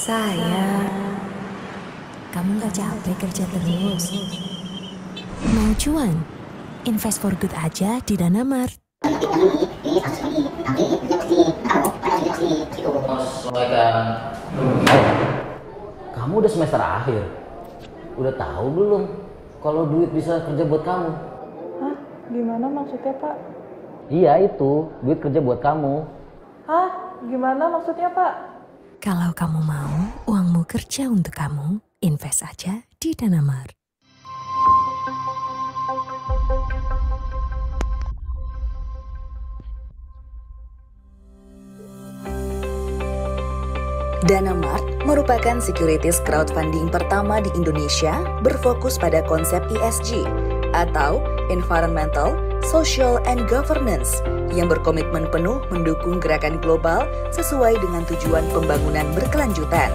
Sayang, kamu gak capek kerja terus? Mau cuan? Invest for good aja di Danamart. Kamu udah semester akhir. Udah tahu belum kalau duit bisa kerja buat kamu? Hah? Gimana maksudnya, Pak? Iya itu, duit kerja buat kamu. Hah? Gimana maksudnya, Pak? Kalau kamu mau uangmu kerja untuk kamu, invest aja di Danamart. Danamart merupakan securities crowdfunding pertama di Indonesia berfokus pada konsep ESG atau Environmental, Social, and Governance yang berkomitmen penuh mendukung gerakan global sesuai dengan tujuan pembangunan berkelanjutan.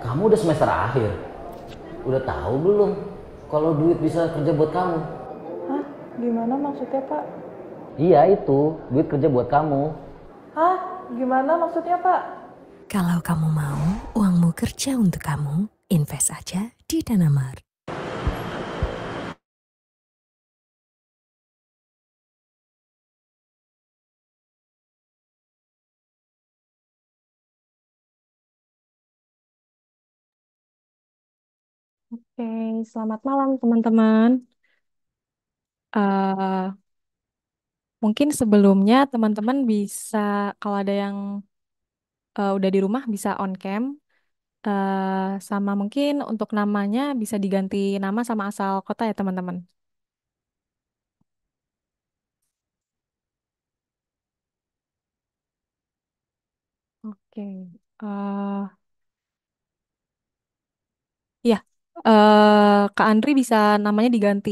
Kamu udah semester akhir. Udah tahu belum kalau duit bisa kerja buat kamu? Hah? Gimana maksudnya, Pak? Iya itu, duit kerja buat kamu. Hah? Gimana maksudnya, Pak? Kalau kamu mau uangmu kerja untuk kamu, invest aja di Danamart. Oke, selamat malam teman-teman. Eh, Mungkin sebelumnya teman-teman bisa, kalau ada yang udah di rumah bisa on cam, sama mungkin untuk namanya bisa diganti nama sama asal kota ya teman-teman. Oke, eh ya, Kak Andri bisa namanya diganti,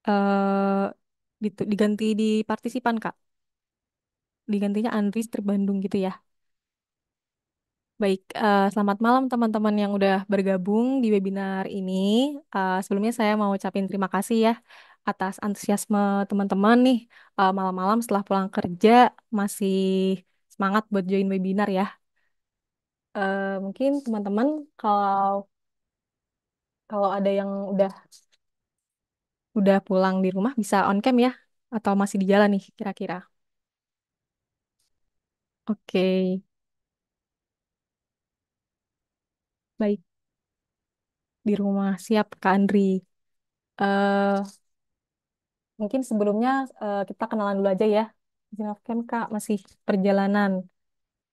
eh diganti di partisipan Kak. Digantinya Andri Strip Bandung gitu ya. Baik, selamat malam teman-teman yang udah bergabung di webinar ini. Sebelumnya saya mau ucapin terima kasih ya atas antusiasme teman-teman nih, malam-malam setelah pulang kerja masih semangat buat join webinar ya. Mungkin teman-teman kalau kalau ada yang udah pulang di rumah bisa on cam ya, atau masih di jalan nih kira-kira. Oke, baik, di rumah siap Kak Andri. Eh, Mungkin sebelumnya kita kenalan dulu aja ya. Izin off cam Kak, masih perjalanan.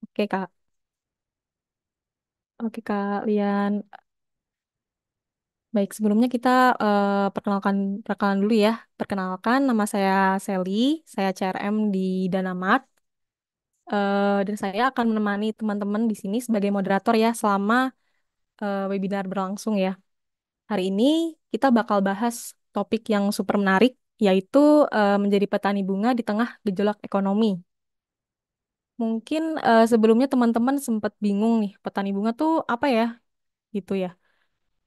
Oke Kak. Oke Kak Lian. Baik, sebelumnya kita perkenalan dulu ya. Perkenalkan, nama saya Sally, saya CRM di Danamart. Dan saya akan menemani teman-teman di sini sebagai moderator ya selama webinar berlangsung ya. Hari ini kita bakal bahas topik yang super menarik, yaitu menjadi petani bunga di tengah gejolak ekonomi. Mungkin sebelumnya teman-teman sempat bingung nih, petani bunga tuh apa ya, gitu ya.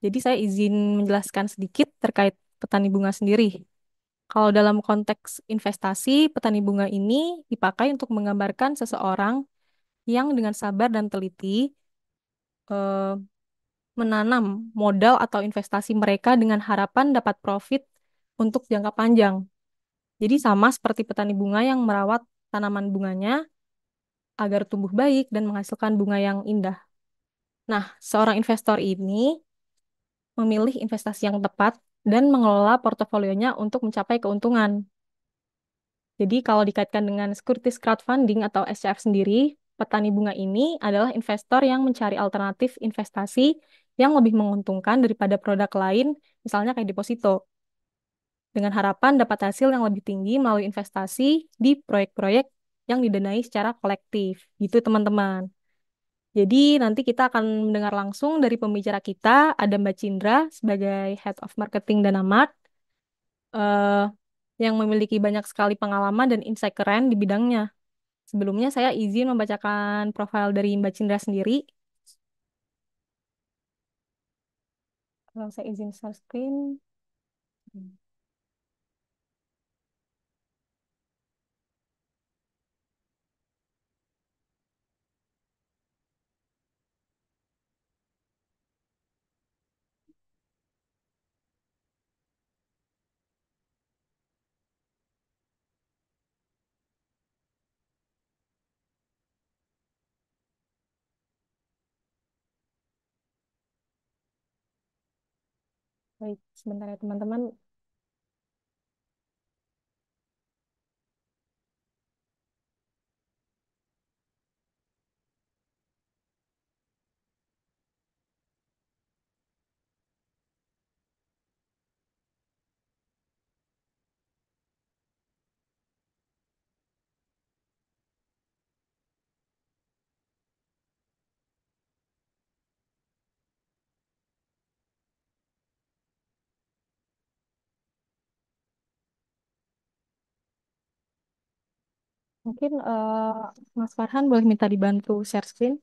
Jadi saya izin menjelaskan sedikit terkait petani bunga sendiri. Kalau dalam konteks investasi, petani bunga ini dipakai untuk menggambarkan seseorang yang dengan sabar dan teliti eh, menanam modal atau investasi mereka dengan harapan dapat profit untuk jangka panjang. Jadi sama seperti petani bunga yang merawat tanaman bunganya agar tumbuh baik dan menghasilkan bunga yang indah. Nah, seorang investor ini memilih investasi yang tepat dan mengelola portofolionya untuk mencapai keuntungan. Jadi kalau dikaitkan dengan securities crowdfunding atau SCF sendiri, petani bunga ini adalah investor yang mencari alternatif investasi yang lebih menguntungkan daripada produk lain, misalnya kayak deposito, dengan harapan dapat hasil yang lebih tinggi melalui investasi di proyek-proyek yang didanai secara kolektif. Gitu teman-teman. Jadi nanti kita akan mendengar langsung dari pembicara kita, ada Mbak Cindra sebagai Head of Marketing Danamat, eh, yang memiliki banyak sekali pengalaman dan insight keren di bidangnya. Sebelumnya saya izin membacakan profil dari Mbak Cindra sendiri. Kalau saya izin share screen. Baik, sebentar ya teman-teman. Mungkin Mas Farhan boleh minta dibantu share screen.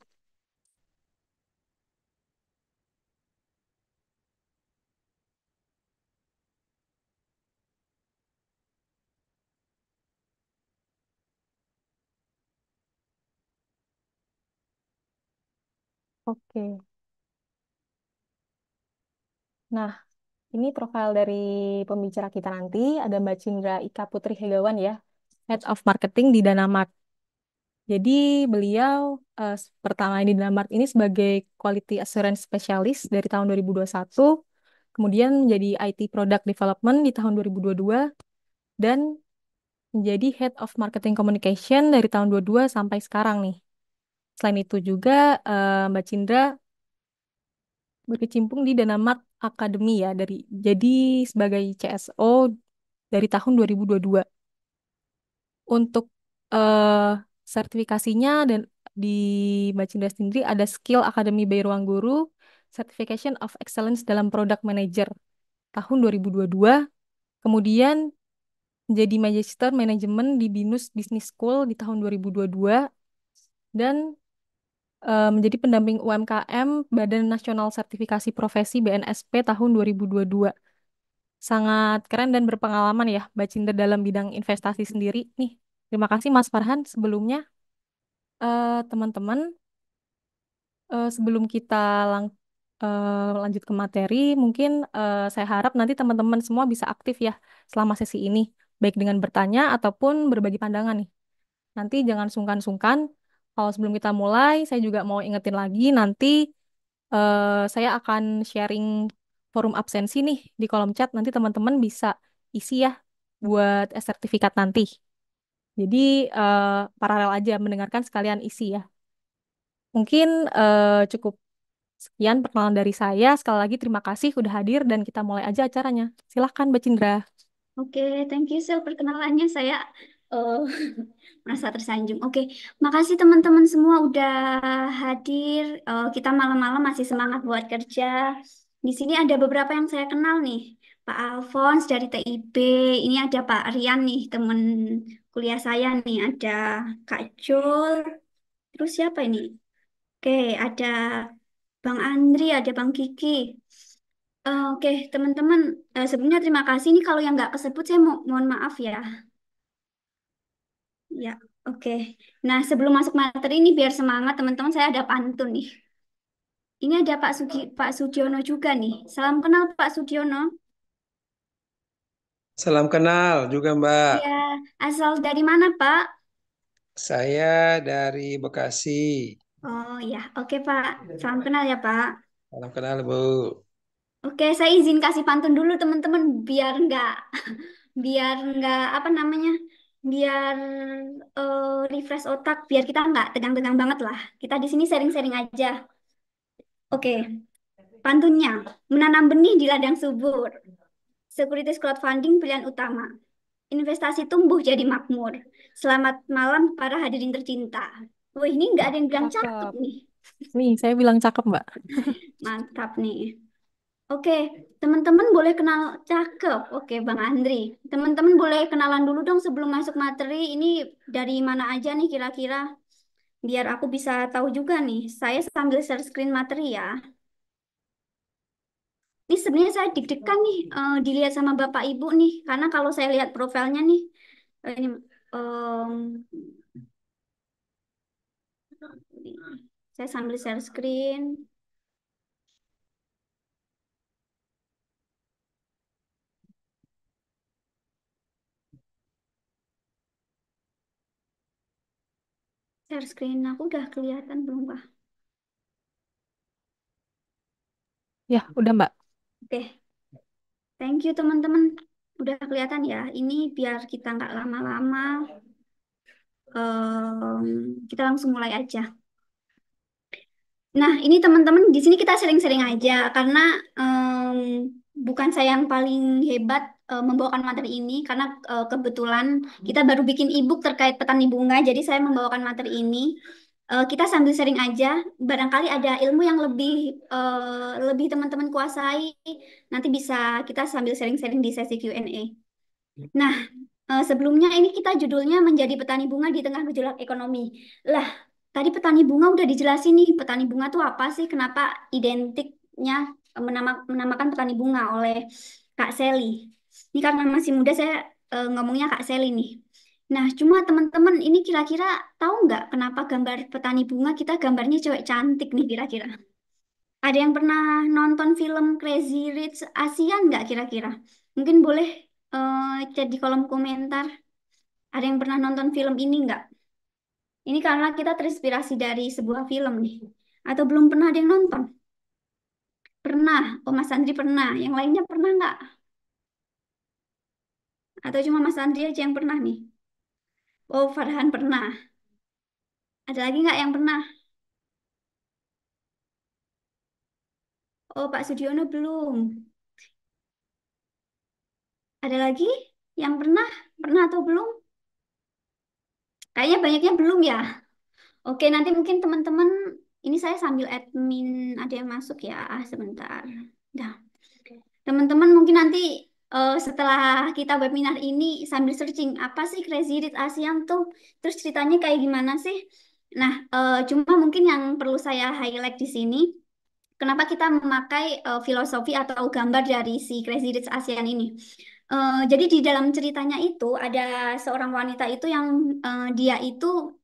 Oke. Nah, ini profil dari pembicara kita nanti. Ada Mbak Cindra Ika Putri Hegawan ya, Head of Marketing di Danamart. Jadi beliau pertama di Danamart ini sebagai Quality Assurance Specialist dari tahun 2021, kemudian menjadi IT Product Development di tahun 2022, dan menjadi Head of Marketing Communication dari tahun 22 sampai sekarang nih. Selain itu juga Mbak Cindra berkecimpung di Danamart Academy ya, jadi sebagai CSO dari tahun 2022. Untuk eh, sertifikasinya dan di Mbak Cindra sendiri ada Skill Academy by Ruangguru, Certification of Excellence dalam Product Manager tahun 2022, kemudian menjadi Magister Manajemen di BINUS Business School di tahun 2022, dan menjadi pendamping UMKM Badan Nasional Sertifikasi Profesi BNSP tahun 2022. Sangat keren dan berpengalaman ya Mbak Cinta dalam bidang investasi sendiri nih. Terima kasih Mas Farhan sebelumnya. Teman-teman, sebelum kita lanjut ke materi, mungkin saya harap nanti teman-teman semua bisa aktif ya selama sesi ini, baik dengan bertanya ataupun berbagi pandangan nih. Nanti jangan sungkan-sungkan. Kalau sebelum kita mulai, saya juga mau ingetin lagi nanti saya akan sharing forum absensi nih di kolom chat. Nanti teman-teman bisa isi ya buat sertifikat nanti. Jadi paralel aja mendengarkan sekalian isi ya. Mungkin cukup sekian perkenalan dari saya. Sekali lagi terima kasih udah hadir dan kita mulai aja acaranya. Silahkan Mbak Cindra. Oke, thank you Sel perkenalannya. Saya eh, merasa tersanjung. Oke, makasih teman-teman semua udah hadir. Kita malam-malam masih semangat buat kerja. Di sini ada beberapa yang saya kenal nih. Pak Alphonse dari TIB. Ini ada Pak Rian nih, teman kuliah saya nih. Ada Kak Jul. Terus siapa ini? Oke, ada Bang Andri, ada Bang Kiki. Oke, teman-teman, sebelumnya terima kasih nih kalau yang nggak kesebut saya mohon maaf ya. Ya, oke. Nah, sebelum masuk materi ini biar semangat teman-teman saya ada pantun nih. Ini ada Pak Sudiono juga nih. Salam kenal Pak Sudiono. Salam kenal juga Mbak. Ya, asal dari mana Pak? Saya dari Bekasi. Oh ya, oke Pak. Salam kenal ya Pak. Salam kenal Bu. Oke, saya izin kasih pantun dulu teman-teman biar nggak apa namanya, biar refresh otak, biar kita nggak tegang-tegang banget lah. Kita di sini sharing-sharing aja. Oke, pantunnya menanam benih di ladang subur. Securities crowdfunding pilihan utama. Investasi tumbuh jadi makmur. Selamat malam para hadirin tercinta. Wah, ini nggak ada yang bilang cakep Cakep. nih. Nih, saya bilang cakep, Mbak. Mantap nih. Oke, teman-teman boleh kenal cakep. Oke, Bang Andri. Teman-teman boleh kenalan dulu dong sebelum masuk materi. Ini dari mana aja nih kira-kira? Biar aku bisa tahu juga nih. Saya sambil share screen materi ya. Ini sebenarnya saya deg-degan nih dilihat sama Bapak Ibu nih. Karena kalau saya lihat profilnya nih, ini em, saya sambil share screen. Share screen aku udah kelihatan belum, Pak? Ya, udah, Mbak. Oke, thank you teman-teman. Udah kelihatan ya. Ini biar kita nggak lama-lama. Kita langsung mulai aja. Nah, ini teman-teman di sini kita sering-sering aja karena bukan saya yang paling hebat membawakan materi ini karena kebetulan kita baru bikin e-book terkait petani bunga, jadi saya membawakan materi ini. Kita sambil sharing aja, barangkali ada ilmu yang lebih teman-teman kuasai, nanti bisa kita sambil sharing-sharing di sesi Q&A. Nah, sebelumnya ini kita judulnya menjadi petani bunga di tengah gejolak ekonomi. Lah, tadi petani bunga udah dijelasin nih, petani bunga tuh apa sih? Kenapa identiknya menamakan petani bunga oleh Kak Sally. Ini karena masih muda saya ngomongnya Kak Sally nih. Nah, cuma teman-teman ini kira-kira tahu nggak kenapa gambar petani bunga kita gambarnya cewek cantik nih kira-kira? Ada yang pernah nonton film Crazy Rich Asian nggak kira-kira? Mungkin boleh chat di kolom komentar. Ada yang pernah nonton film ini nggak? Ini karena kita terinspirasi dari sebuah film nih. Atau belum pernah ada yang nonton? Pernah. Oh, Mas Andri pernah. Yang lainnya pernah nggak? Atau cuma Mas Andri aja yang pernah nih? Oh, Farhan pernah. Ada lagi nggak yang pernah? Oh, Pak Sudiono belum. Ada lagi yang pernah? Pernah atau belum? Kayaknya banyaknya belum ya. Oke, nanti mungkin teman-teman, ini saya sambil admin, ada yang masuk ya, sebentar. Dah. Teman-teman mungkin nanti setelah kita webinar ini sambil searching, apa sih Crazy Rich Asian tuh? Terus ceritanya kayak gimana sih? Nah, cuma mungkin yang perlu saya highlight di sini, kenapa kita memakai filosofi atau gambar dari si Crazy Rich Asian ini. Jadi di dalam ceritanya itu ada seorang wanita itu yang dia itu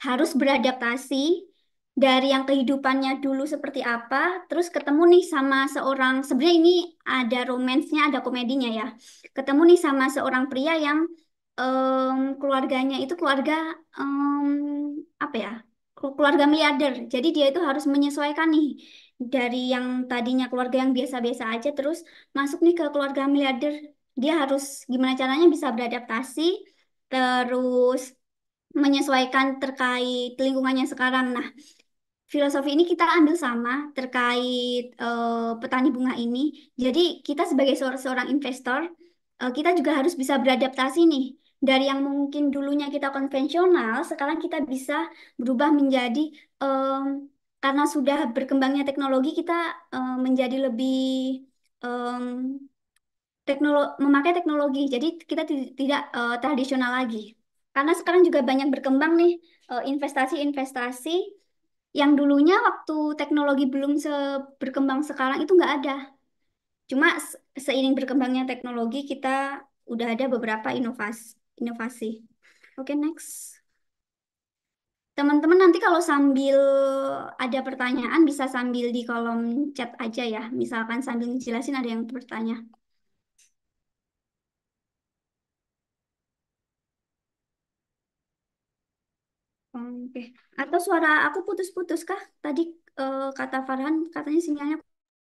harus beradaptasi dari yang kehidupannya dulu seperti apa, terus ketemu nih sama seorang, sebenarnya ini ada romansnya, ada komedinya ya. Ketemu nih sama seorang pria yang keluarganya itu keluarga apa ya? Keluarga miliarder. Jadi dia itu harus menyesuaikan nih dari yang tadinya keluarga yang biasa-biasa aja, terus masuk nih ke keluarga miliarder. Dia harus gimana caranya bisa beradaptasi, terus menyesuaikan terkait lingkungannya sekarang. Nah, filosofi ini kita ambil sama terkait petani bunga ini. Jadi kita sebagai seorang investor, kita juga harus bisa beradaptasi nih. Dari yang mungkin dulunya kita konvensional, sekarang kita bisa berubah menjadi em, karena sudah berkembangnya teknologi, kita menjadi lebih em, memakai teknologi. Jadi kita tidak tradisional lagi. Karena sekarang juga banyak berkembang nih investasi-investasi yang dulunya waktu teknologi belum berkembang sekarang itu nggak ada. Cuma seiring berkembangnya teknologi kita udah ada beberapa inovasi. Oke, next. Teman-teman nanti kalau sambil ada pertanyaan bisa sambil di kolom chat aja ya. Misalkan sambil ngejelasin ada yang bertanya. Oke. Atau suara aku putus-putus kah? Tadi kata Farhan katanya sinyalnya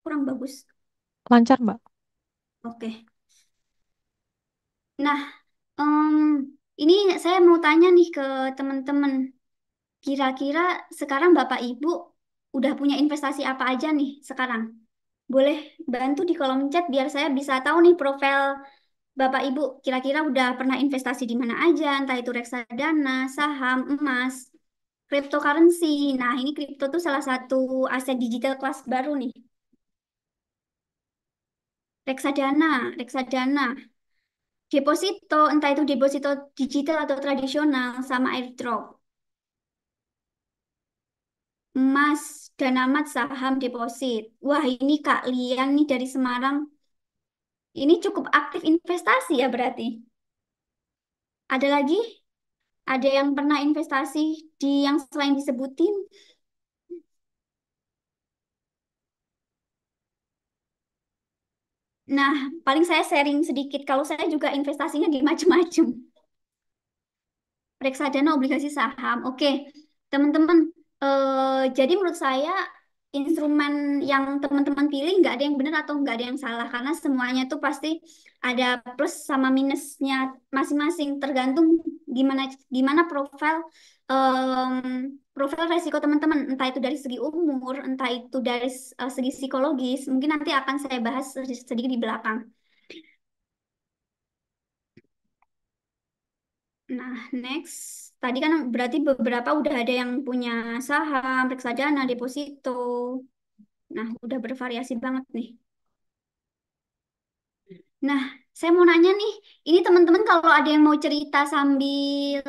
kurang bagus. Lancar, Mbak. Oke. Nah, ini saya mau tanya nih ke teman-teman. Kira-kira sekarang Bapak Ibu udah punya investasi apa aja nih sekarang? Boleh bantu di kolom chat biar saya bisa tahu nih profil Bapak Ibu kira-kira udah pernah investasi di mana aja, entah itu reksadana, saham, emas, cryptocurrency. Nah, ini kripto tuh salah satu aset digital kelas baru nih. Reksadana, deposito, entah itu deposito digital atau tradisional, sama airdrop. Emas, dana mat, saham, deposit. Wah, ini Kak Lian nih dari Semarang. Ini cukup aktif investasi ya berarti. Ada lagi? Ada yang pernah investasi di yang selain disebutin? Nah, paling saya sharing sedikit. Kalau saya juga investasinya di macam-macam. Reksadana, obligasi, saham. Oke, teman-teman. Jadi menurut saya instrumen yang teman-teman pilih nggak ada yang benar atau nggak ada yang salah karena semuanya tuh pasti ada plus sama minusnya masing-masing tergantung gimana gimana profil resiko teman-teman entah itu dari segi umur entah itu dari segi psikologis mungkin nanti akan saya bahas sedikit di belakang. Nah, next. Tadi kan berarti beberapa udah ada yang punya saham, reksadana, deposito. Nah, udah bervariasi banget nih. Nah, saya mau nanya nih, ini teman-teman kalau ada yang mau cerita sambil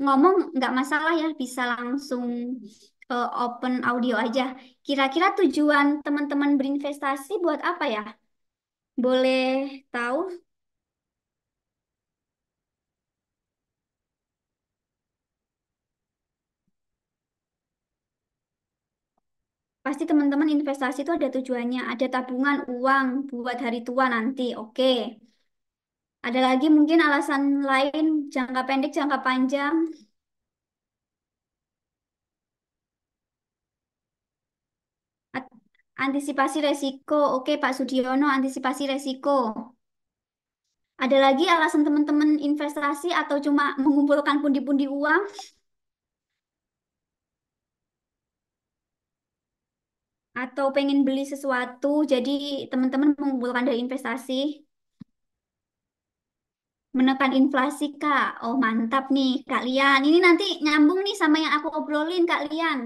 ngomong, nggak masalah ya, bisa langsung open audio aja. Kira-kira tujuan teman-teman berinvestasi buat apa ya? Boleh tahu? Pasti teman-teman investasi itu ada tujuannya, ada tabungan uang buat hari tua nanti, oke. Ada lagi mungkin alasan lain, jangka pendek, jangka panjang, At- antisipasi resiko. Oke, Pak Sudiono, antisipasi resiko. Ada lagi alasan teman-teman investasi atau cuma mengumpulkan pundi-pundi uang atau pengen beli sesuatu, jadi teman-teman mengumpulkan dari investasi, menekan inflasi, Kak. Oh, mantap nih, Kak Lian. Ini nanti nyambung nih sama yang aku obrolin, Kak Lian.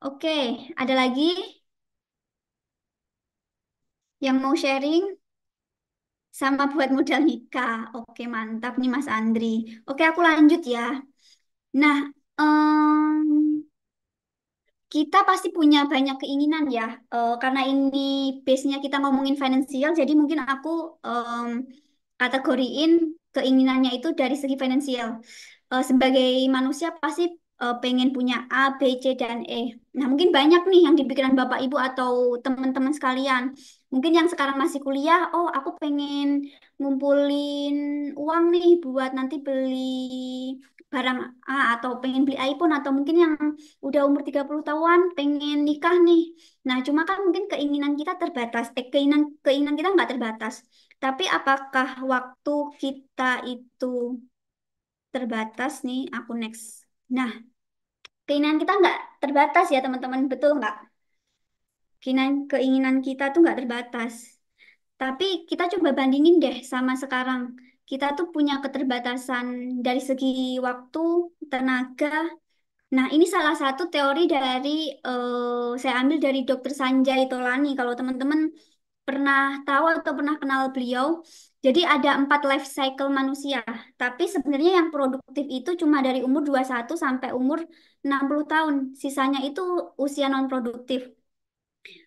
Oke, ada lagi yang mau sharing sama buat modal nikah. Oke, mantap nih Mas Andri. Oke, aku lanjut ya. Nah, kita pasti punya banyak keinginan ya. Karena ini base-nya kita ngomongin finansial, jadi mungkin aku kategoriin keinginannya itu dari segi finansial. Sebagai manusia pasti pengen punya A, B, C, dan E. Nah, mungkin banyak nih yang di pikiran Bapak Ibu atau teman-teman sekalian. Mungkin yang sekarang masih kuliah, oh aku pengen ngumpulin uang nih buat nanti beli barang A atau pengen beli iPhone atau mungkin yang udah umur 30 tahun pengen nikah nih. Nah, cuma kan mungkin keinginan kita terbatas. Keinginan keinginan kita nggak terbatas. Tapi apakah waktu kita itu terbatas nih? Aku next. Nah, keinginan kita nggak terbatas ya teman-teman, betul nggak? Keinginan kita tuh nggak terbatas. Tapi kita coba bandingin deh sama sekarang. Kita tuh punya keterbatasan dari segi waktu, tenaga. Nah, ini salah satu teori dari saya ambil dari Dr. Sanjay Tolani. Kalau teman-teman pernah tahu atau pernah kenal beliau, jadi ada 4 life cycle manusia. Tapi sebenarnya yang produktif itu cuma dari umur 21 sampai umur 60 tahun. Sisanya itu usia non produktif.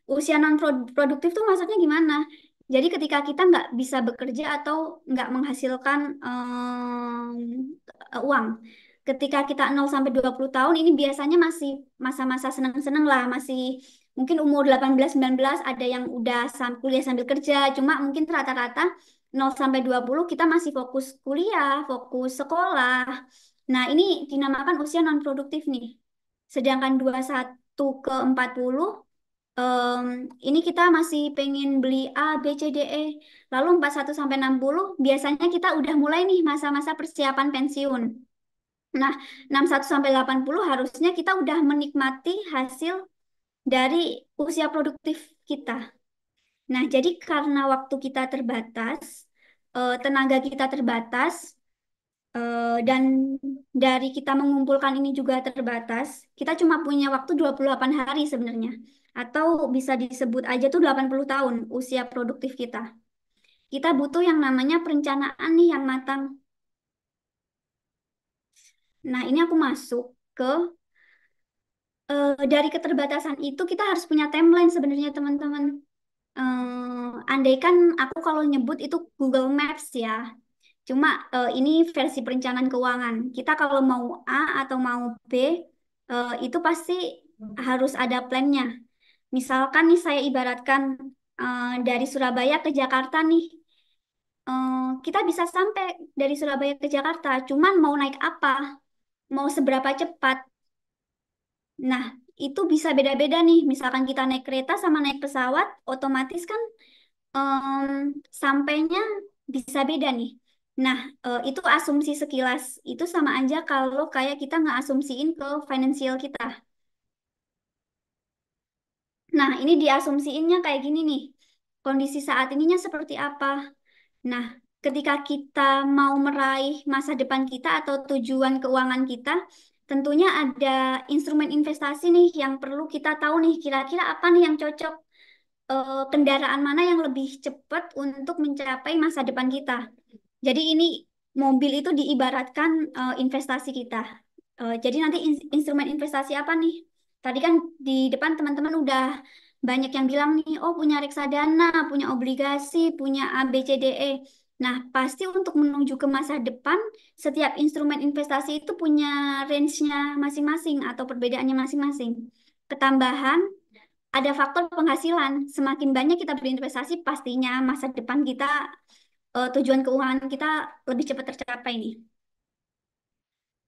Usia non produktif tuh maksudnya gimana? Jadi ketika kita nggak bisa bekerja atau nggak menghasilkan uang. Ketika kita 0 sampai 20 tahun ini biasanya masih masa-masa seneng-seneng lah, masih mungkin umur 18 19 ada yang udah kuliah sambil kerja, cuma mungkin rata-rata 0 sampai 20 kita masih fokus kuliah, fokus sekolah. Nah, ini dinamakan usia non produktif nih. Sedangkan 21 ke 40 Em, ini kita masih pengen beli A, B, C, D, E. Lalu 41 sampai 60 biasanya kita udah mulai nih masa-masa persiapan pensiun. Nah, 61 sampai 80 harusnya kita udah menikmati hasil dari usia produktif kita. Nah, jadi karena waktu kita terbatas, tenaga kita terbatas, dan dari kita mengumpulkan ini juga terbatas, kita cuma punya waktu 28 hari sebenarnya. Atau bisa disebut aja tuh 80 tahun usia produktif kita. Kita butuh yang namanya perencanaan nih yang matang. Nah, ini aku masuk ke dari keterbatasan itu kita harus punya timeline sebenarnya teman-teman. Andaikan aku kalau nyebut itu Google Maps ya. Cuma ini versi perencanaan keuangan. Kita kalau mau A atau mau B, itu pasti harus ada plannya. Misalkan nih saya ibaratkan dari Surabaya ke Jakarta nih. Kita bisa sampai dari Surabaya ke Jakarta, cuman mau naik apa, mau seberapa cepat. Nah, itu bisa beda-beda nih. Misalkan kita naik kereta sama naik pesawat, otomatis kan em, sampainya bisa beda nih. Nah, itu asumsi sekilas. Itu sama aja kalau kayak kita nggak asumsiin ke finansial kita. Nah, ini diasumsiinnya kayak gini nih. Kondisi saat ininya seperti apa? Nah, ketika kita mau meraih masa depan kita atau tujuan keuangan kita, tentunya ada instrumen investasi nih yang perlu kita tahu nih, kira-kira apa nih yang cocok, kendaraan mana yang lebih cepat untuk mencapai masa depan kita. Jadi ini mobil itu diibaratkan investasi kita. Jadi nanti instrumen investasi apa nih? Tadi kan di depan teman-teman udah banyak yang bilang nih, oh punya reksadana, punya obligasi, punya A, B, C, D, E. Nah, pasti untuk menuju ke masa depan, setiap instrumen investasi itu punya range-nya masing-masing atau perbedaannya masing-masing. Ketambahan, ada faktor penghasilan. Semakin banyak kita berinvestasi, pastinya masa depan kita, tujuan keuangan kita lebih cepat tercapai nih.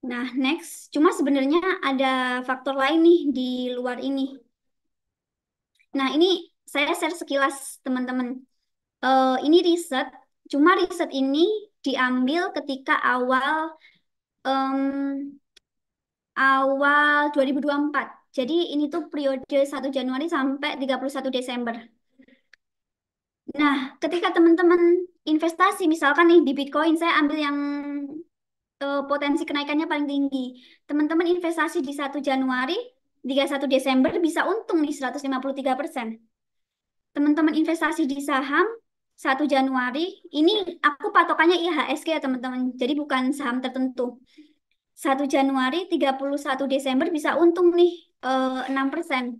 Nah, next, cuma sebenarnya ada faktor lain nih di luar ini. Nah, ini saya share sekilas teman-teman. Ini riset, cuma riset ini diambil ketika em, awal 2024. Jadi ini tuh periode 1 Januari sampai 31 Desember. Nah, ketika teman-teman investasi, misalkan nih di Bitcoin, saya ambil yang potensi kenaikannya paling tinggi. Teman-teman investasi di 1 Januari, 31 Desember bisa untung nih 153%. Teman-teman investasi di saham 1 Januari, ini aku patokannya IHSG ya teman-teman, jadi bukan saham tertentu. 1 Januari, 31 Desember bisa untung nih 6%.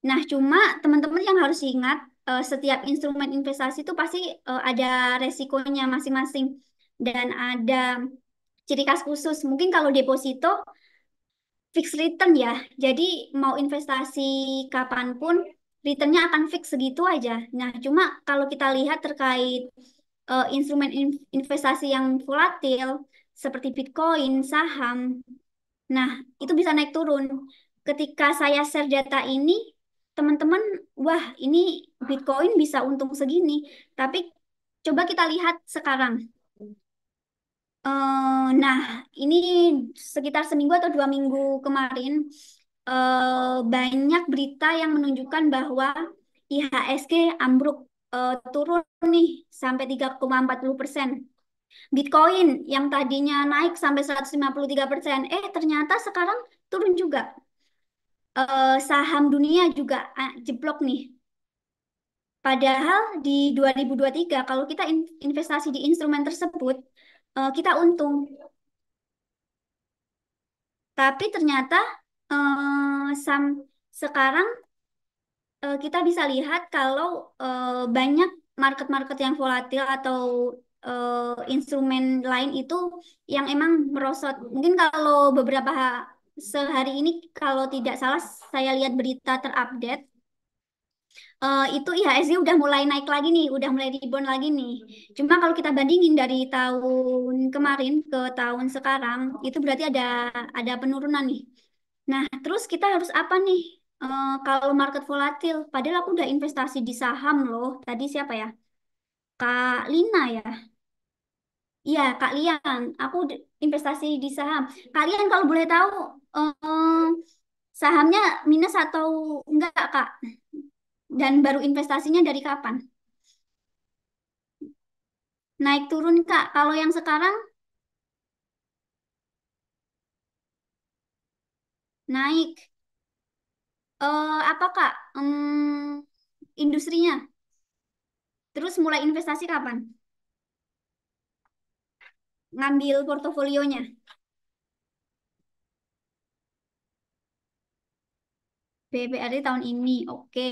Nah, cuma teman-teman yang harus ingat, setiap instrumen investasi itu pasti ada resikonya masing-masing dan ada ciri khas khusus. Mungkin kalau deposito fixed return ya. Jadi mau investasi kapanpun returnnya akan fix segitu aja. Nah, cuma kalau kita lihat terkait instrumen investasi yang volatil seperti Bitcoin, saham, nah itu bisa naik turun. Ketika saya share data ini, teman-teman, wah ini Bitcoin bisa untung segini. Tapi coba kita lihat sekarang. Nah, ini sekitar seminggu atau 2 minggu kemarin banyak berita yang menunjukkan bahwa IHSG ambruk, turun nih sampai 3,40%. Bitcoin yang tadinya naik sampai 153%, ternyata sekarang turun juga. Saham dunia juga jeblok nih. Padahal di 2023 kalau kita investasi di instrumen tersebut, kita untung. Tapi ternyata sekarang kita bisa lihat kalau banyak market-market yang volatil atau instrumen lain itu yang emang merosot. Mungkin kalau sehari ini kalau tidak salah saya lihat berita terupdate, itu IHSG udah mulai naik lagi nih, udah mulai rebound lagi nih. Cuma kalau kita bandingin dari tahun kemarin ke tahun sekarang, itu berarti ada penurunan nih. Nah, terus kita harus apa nih? Kalau market volatil, padahal aku udah investasi di saham loh. Tadi siapa ya? Kak Lina ya? Iya, Kak Lian. Aku investasi di saham. Kalian kalau boleh tahu, sahamnya minus atau enggak, Kak? Dan baru investasinya dari kapan? Naik turun, Kak. Kalau yang sekarang naik. Apa, Kak? Industrinya. Terus mulai investasi kapan? Ngambil portofolionya. BBRI tahun ini. Oke.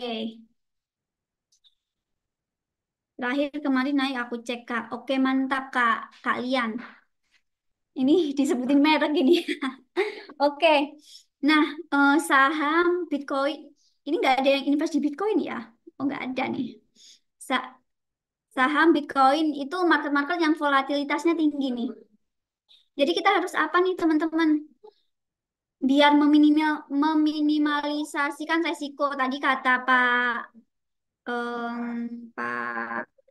Terakhir kemarin naik aku cek, Kak. Oke, mantap, Kak. Kak Lian. Ini disebutin merek gini. Oke. Nah, saham Bitcoin. Ini nggak ada yang invest di Bitcoin ya? Oh, nggak ada nih. Sa- Saham Bitcoin itu market-market yang volatilitasnya tinggi nih. Jadi kita harus apa nih, teman-teman? Biar meminimalisasikan resiko. Tadi kata Pak,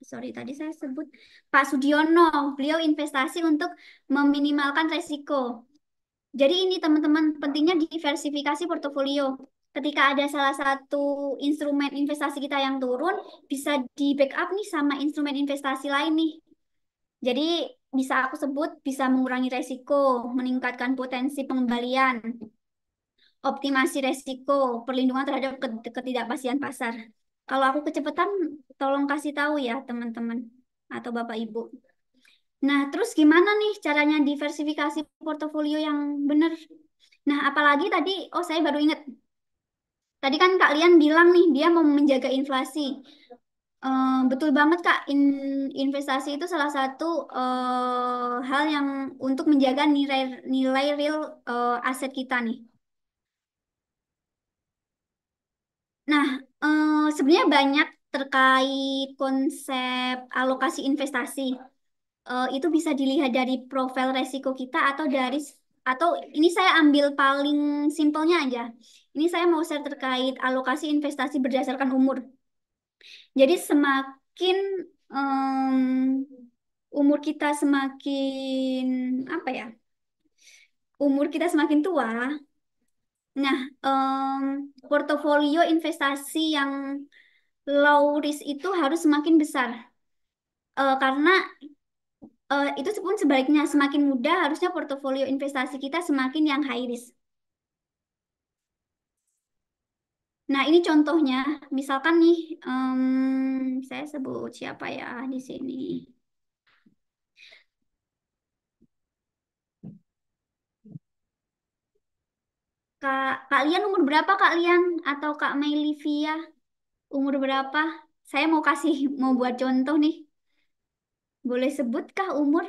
sorry tadi saya sebut Pak Sudiono, beliau investasi untuk meminimalkan resiko. Jadi ini teman-teman pentingnya diversifikasi portofolio. Ketika ada salah satu instrumen investasi kita yang turun, bisa di backup nih sama instrumen investasi lain nih. Jadi bisa aku sebut bisa mengurangi resiko, meningkatkan potensi pengembalian, optimasi resiko, perlindungan terhadap ketidakpastian pasar. Kalau aku kecepatan, tolong kasih tahu ya teman-teman atau Bapak Ibu. Nah, terus gimana nih caranya diversifikasi portofolio yang benar? Nah, apalagi tadi, oh saya baru ingat, tadi kan Kak Lian bilang nih dia mau menjaga inflasi. Betul banget Kak, investasi itu salah satu hal yang untuk menjaga nilai nilai real aset kita nih. Nah, sebenarnya banyak terkait konsep alokasi investasi. Itu bisa dilihat dari profil resiko kita atau ini saya ambil paling simpelnya aja. Ini saya mau share terkait alokasi investasi berdasarkan umur. Jadi semakin umur kita semakin apa ya? Umur kita semakin tua. Nah, portofolio investasi yang low risk itu harus semakin besar. Karena itu pun sebaliknya, semakin muda harusnya portofolio investasi kita semakin yang high risk. Nah, ini contohnya, misalkan nih, saya sebut siapa ya di sini. Kak Lian umur berapa Kak Lian? Atau Kak Meilivia umur berapa? Saya mau buat contoh nih. Boleh sebutkah umur?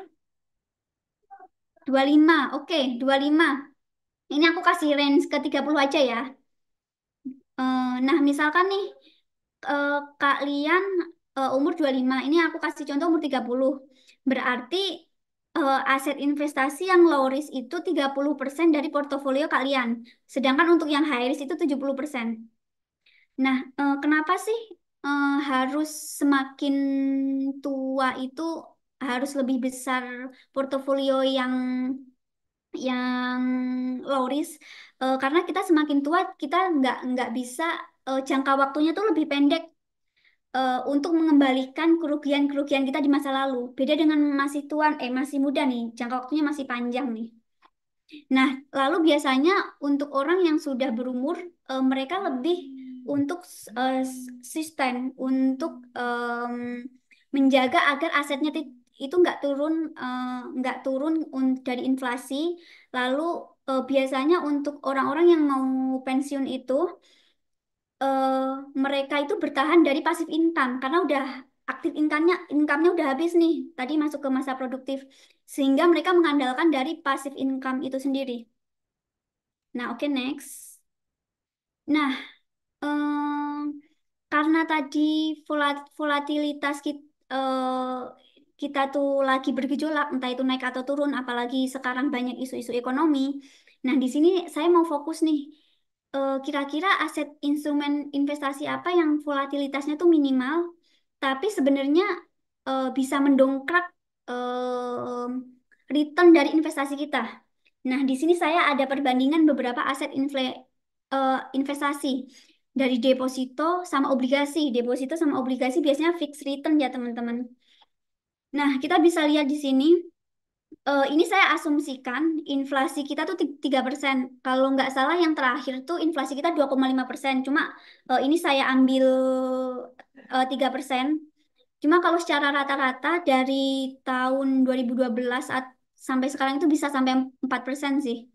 25, oke, 25. Ini aku kasih range ke 30 aja ya. Nah, misalkan nih, Kak Lian umur 25. Ini aku kasih contoh umur 30. Berarti aset investasi yang low risk itu 30% dari portofolio kalian. Sedangkan untuk yang high risk itu 70%. Nah, kenapa sih harus semakin tua itu harus lebih besar portofolio yang low risk? Karena kita semakin tua kita nggak bisa jangka waktunya tuh lebih pendek untuk mengembalikan kerugian-kerugian kita di masa lalu. Beda dengan masih muda nih, jangka waktunya masih panjang nih. Nah, lalu biasanya untuk orang yang sudah berumur, mereka lebih untuk sistem, untuk menjaga agar asetnya itu nggak turun dari inflasi. Lalu biasanya untuk orang-orang yang mau pensiun itu eh, mereka itu bertahan dari pasif income karena udah aktif income-nya udah habis nih. Tadi masuk ke masa produktif. Sehingga mereka mengandalkan dari pasif income itu sendiri. Nah, oke, next. Nah, karena tadi volatilitas kita tuh lagi bergejolak, entah itu naik atau turun, apalagi sekarang banyak isu-isu ekonomi. Nah, di sini saya mau fokus nih. Kira-kira aset instrumen investasi apa yang volatilitasnya tuh minimal, tapi sebenarnya bisa mendongkrak return dari investasi kita. Nah, di sini saya ada perbandingan beberapa aset investasi dari deposito sama obligasi. Deposito sama obligasi biasanya fixed return ya, teman-teman. Nah, kita bisa lihat di sini. Ini saya asumsikan inflasi kita tuh 3%. Kalau nggak salah yang terakhir tuh inflasi kita 2,5%. Cuma ini saya ambil 3%. Cuma kalau secara rata-rata dari tahun 2012 sampai sekarang itu bisa sampai 4% sih.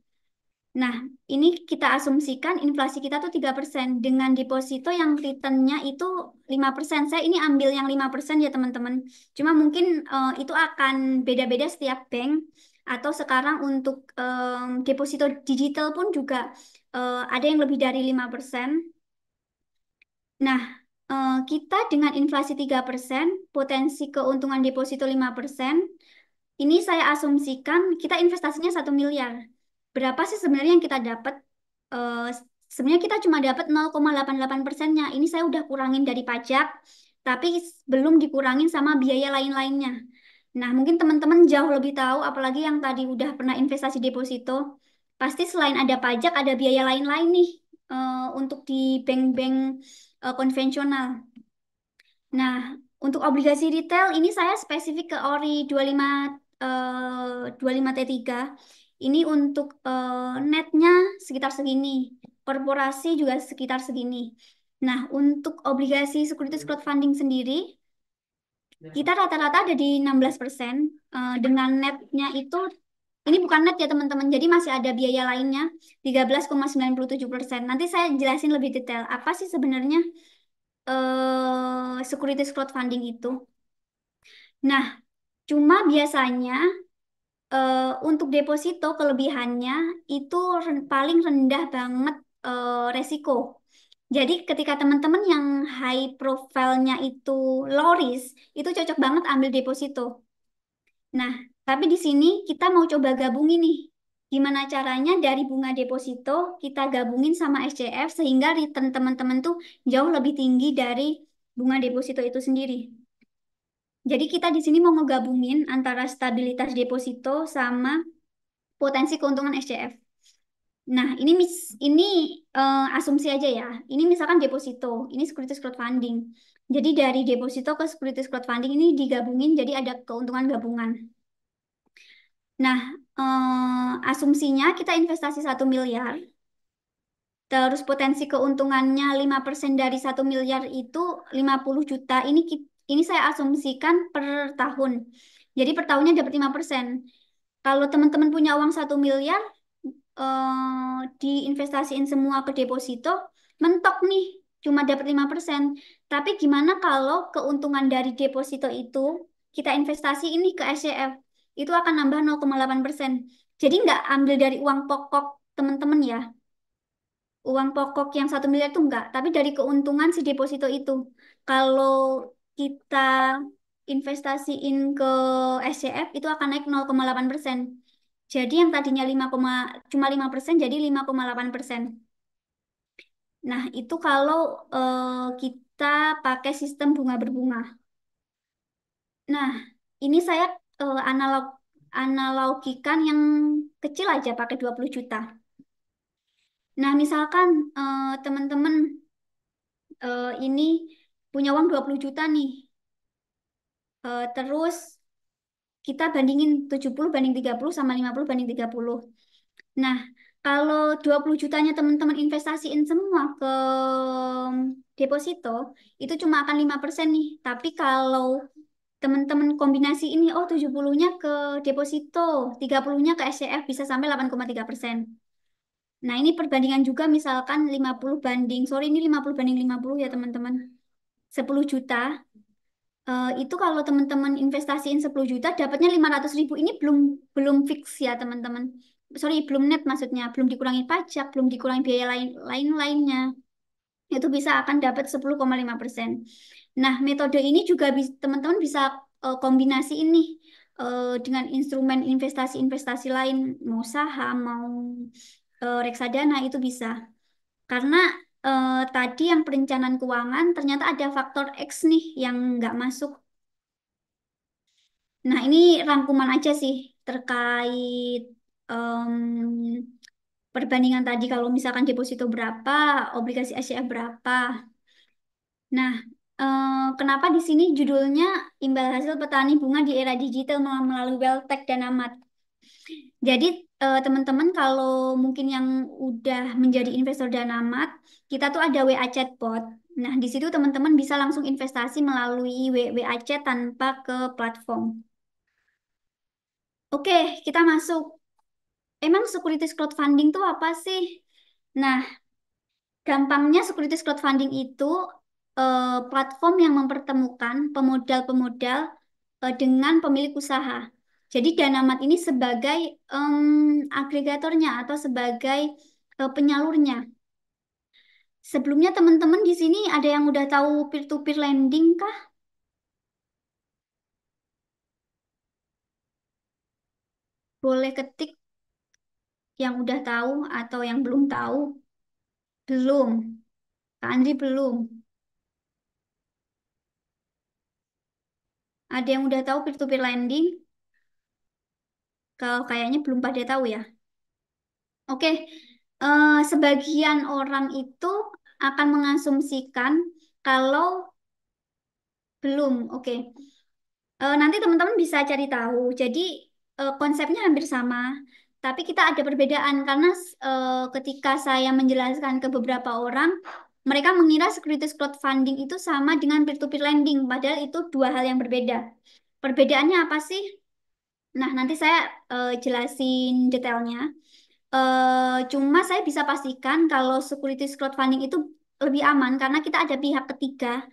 Nah, ini kita asumsikan inflasi kita tuh 3% dengan deposito yang returnnya itu 5%. Saya ini ambil yang 5% ya teman-teman. Cuma mungkin itu akan beda-beda setiap bank. Atau sekarang untuk deposito digital pun juga ada yang lebih dari 5%. Nah, kita dengan inflasi 3%, potensi keuntungan deposito 5%, ini saya asumsikan kita investasinya 1 miliar. Berapa sih sebenarnya yang kita dapat? Eh, Sebenarnya kita cuma dapat 0,88%-nya. Ini saya udah kurangin dari pajak, tapi belum dikurangin sama biaya lain-lainnya. Nah, mungkin teman-teman jauh lebih tahu, apalagi yang tadi udah pernah investasi deposito. Pasti selain ada pajak, ada biaya lain-lain nih untuk di bank-bank konvensional. Nah, untuk obligasi retail ini saya spesifik ke ORI 25T3. Ini untuk netnya sekitar segini. Korporasi juga sekitar segini. Nah, untuk obligasi securities crowdfunding sendiri, kita rata-rata ada di 16%. Dengan netnya itu, ini bukan net ya teman-teman, jadi masih ada biaya lainnya, 13,97%. Nanti saya jelasin lebih detail. Apa sih sebenarnya securities crowdfunding itu? Nah, cuma biasanya untuk deposito kelebihannya itu paling rendah banget resiko. Jadi ketika teman-teman yang high profile-nya itu low risk, itu cocok banget ambil deposito. Nah, tapi di sini kita mau coba gabungin nih. Gimana caranya dari bunga deposito kita gabungin sama SCF sehingga return teman-teman tuh jauh lebih tinggi dari bunga deposito itu sendiri. Jadi kita di sini mau ngegabungin antara stabilitas deposito sama potensi keuntungan SCF. Nah, ini asumsi aja ya. Ini misalkan deposito, ini securities crowdfunding. Jadi dari deposito ke securities crowdfunding ini digabungin jadi ada keuntungan gabungan. Nah, asumsinya kita investasi 1 miliar. Terus potensi keuntungannya 5% dari 1 miliar itu 50 juta. Ini saya asumsikan per tahun. Jadi per tahunnya dapat 5%. Kalau teman-teman punya uang 1 miliar, diinvestasiin semua ke deposito, mentok nih, cuma dapat 5%. Tapi gimana kalau keuntungan dari deposito itu kita investasi ini ke SCF, itu akan nambah 0,8%. Jadi nggak ambil dari uang pokok teman-teman ya. Uang pokok yang 1 miliar itu enggak, tapi dari keuntungan si deposito itu. Kalau kita investasiin ke SCF itu akan naik 0,8%. Jadi yang tadinya cuma 5% jadi 5,8%. Nah, itu kalau kita pakai sistem bunga berbunga. Nah, ini saya analogikan yang kecil aja pakai 20 juta. Nah, misalkan teman-teman ini punya uang 20 juta nih. Terus kita bandingin 70 banding 30 sama 50 banding 30. Nah, kalau 20 jutanya teman-teman investasiin semua ke deposito, itu cuma akan 5% nih. Tapi kalau teman-teman kombinasi ini, oh 70-nya ke deposito, 30-nya ke SCF bisa sampai 8,3%. Nah, ini perbandingan juga misalkan 50 banding, sorry ini 50 banding 50 ya teman-teman. 10 juta. Itu kalau teman-teman investasiin 10 juta dapatnya 500.000. Ini belum belum fix ya teman-teman. Sorry, belum net maksudnya, belum dikurangi pajak, belum dikurangi biaya lainnya. Itu bisa akan dapat 10,5%. Nah, metode ini juga teman-teman bisa kombinasi ini dengan instrumen investasi-investasi lain, mau saham, mau reksadana itu bisa. Karena tadi yang perencanaan keuangan ternyata ada faktor X nih yang nggak masuk. Nah, ini rangkuman aja sih terkait perbandingan tadi kalau misalkan deposito berapa, obligasi ACF berapa. Nah, kenapa di sini judulnya Imbal Hasil Petani Bunga di Era Digital melalui Welltech dan Amat. Jadi teman-teman kalau mungkin yang udah menjadi investor dan amat, kita tuh ada WA chatbot. Nah, di situ teman-teman bisa langsung investasi melalui WA chat tanpa ke platform. Oke, kita masuk. Emang securities crowdfunding tuh apa sih? Nah, gampangnya securities crowdfunding itu platform yang mempertemukan pemodal-pemodal dengan pemilik usaha. Jadi Danamat ini sebagai agregatornya atau sebagai penyalurnya. Sebelumnya teman-teman di sini ada yang udah tahu peer-to-peer lending kah? Boleh ketik yang udah tahu atau yang belum tahu. Belum. Kak Andri belum. Ada yang udah tahu peer-to-peer lending? Kalau kayaknya belum pada tahu ya. Oke, sebagian orang itu akan mengasumsikan kalau belum. Oke. Nanti teman-teman bisa cari tahu. Jadi konsepnya hampir sama, tapi kita ada perbedaan karena ketika saya menjelaskan ke beberapa orang, mereka mengira securities crowdfunding itu sama dengan peer-to-peer lending, padahal itu dua hal yang berbeda. Perbedaannya apa sih? Nah, nanti saya jelasin detailnya. Cuma saya bisa pastikan kalau securities crowdfunding itu lebih aman karena kita ada pihak ketiga.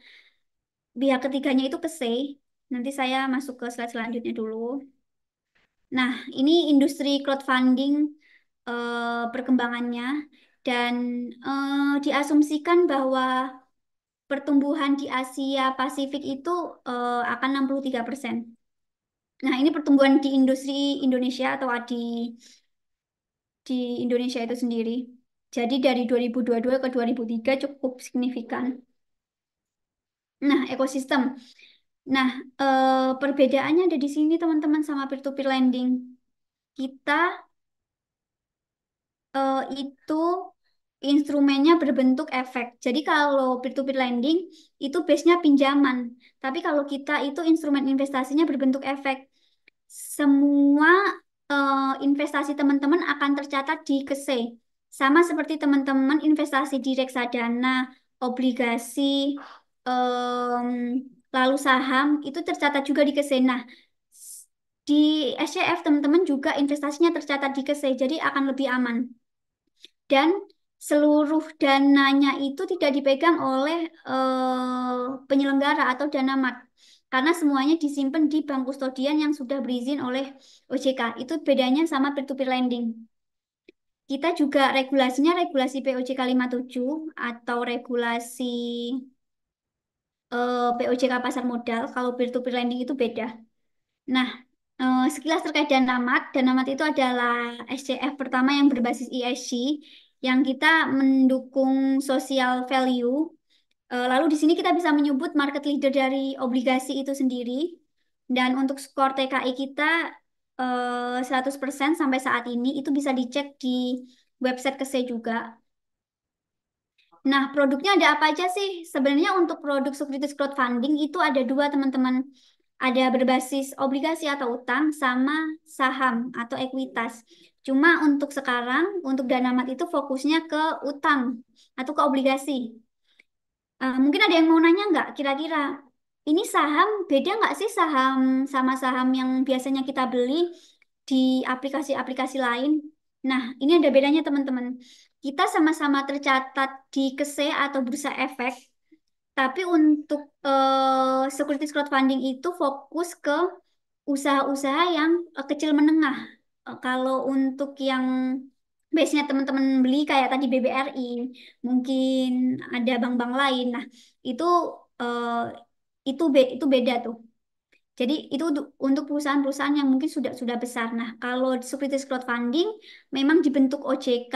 Pihak ketiganya itu KSEI. Nanti saya masuk ke slide selanjutnya dulu. Nah, ini industri crowdfunding perkembangannya dan diasumsikan bahwa pertumbuhan di Asia Pasifik itu akan 63%. Nah, ini pertumbuhan di industri Indonesia atau di Indonesia itu sendiri. Jadi dari 2022 ke 2003 cukup signifikan. Nah, ekosistem. Nah, perbedaannya ada di sini teman-teman sama peer-to-peer lending. Kita itu instrumennya berbentuk efek. Jadi kalau peer-to-peer lending itu base-nya pinjaman. Tapi kalau kita itu instrumen investasinya berbentuk efek. Semua investasi teman-teman akan tercatat di KSE. Sama seperti teman-teman investasi di reksadana, obligasi, em, lalu saham, itu tercatat juga di KSE. Nah, di SCF teman-teman juga investasinya tercatat di KSE, jadi akan lebih aman. Dan seluruh dananya itu tidak dipegang oleh penyelenggara atau Danamat karena semuanya disimpan di bank kustodian yang sudah berizin oleh OJK. Itu bedanya sama peer-to-peer lending. Kita juga regulasinya regulasi POJK 57 atau regulasi POJK pasar modal. Kalau peer-to-peer lending itu beda. Nah, sekilas terkait Danamat. Danamat itu adalah SCF pertama yang berbasis ESG yang kita mendukung social value. Lalu di sini kita bisa menyebut market leader dari obligasi itu sendiri. Dan untuk skor TKI kita 100% sampai saat ini itu bisa dicek di website KSE juga. Nah, produknya ada apa aja sih? Sebenarnya untuk produk securities crowdfunding itu ada dua teman-teman. Ada berbasis obligasi atau utang sama saham atau ekuitas. Cuma untuk sekarang, untuk Danamat itu fokusnya ke utang atau ke obligasi. Mungkin ada yang mau nanya nggak kira-kira ini saham beda nggak sih saham sama saham yang biasanya kita beli di aplikasi-aplikasi lain? Nah, ini ada bedanya teman-teman. Kita sama-sama tercatat di KSE atau Bursa Efek, tapi untuk securities crowdfunding itu fokus ke usaha-usaha yang kecil menengah. Kalau untuk yang biasanya teman-teman beli kayak tadi BBRI, mungkin ada bank-bank lain. Nah, itu eh, itu beda tuh. Jadi itu untuk perusahaan-perusahaan yang mungkin sudah besar. Nah, kalau securities crowdfunding memang dibentuk OJK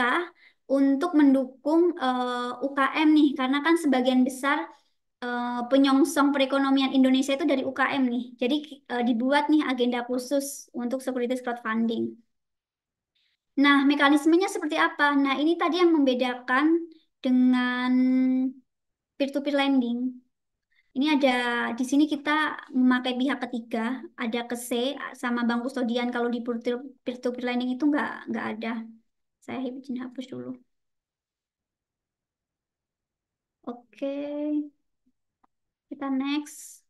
untuk mendukung UKM nih, karena kan sebagian besar penyongsong perekonomian Indonesia itu dari UKM nih. Jadi dibuat nih agenda khusus untuk securities crowdfunding. Nah, mekanismenya seperti apa? Nah, ini tadi yang membedakan dengan peer-to-peer lending. Ini ada di sini kita memakai pihak ketiga, ada KSE sama bank kustodian. Kalau di peer-to-peer lending itu nggak ada. Saya izin hapus dulu. Oke, kita next.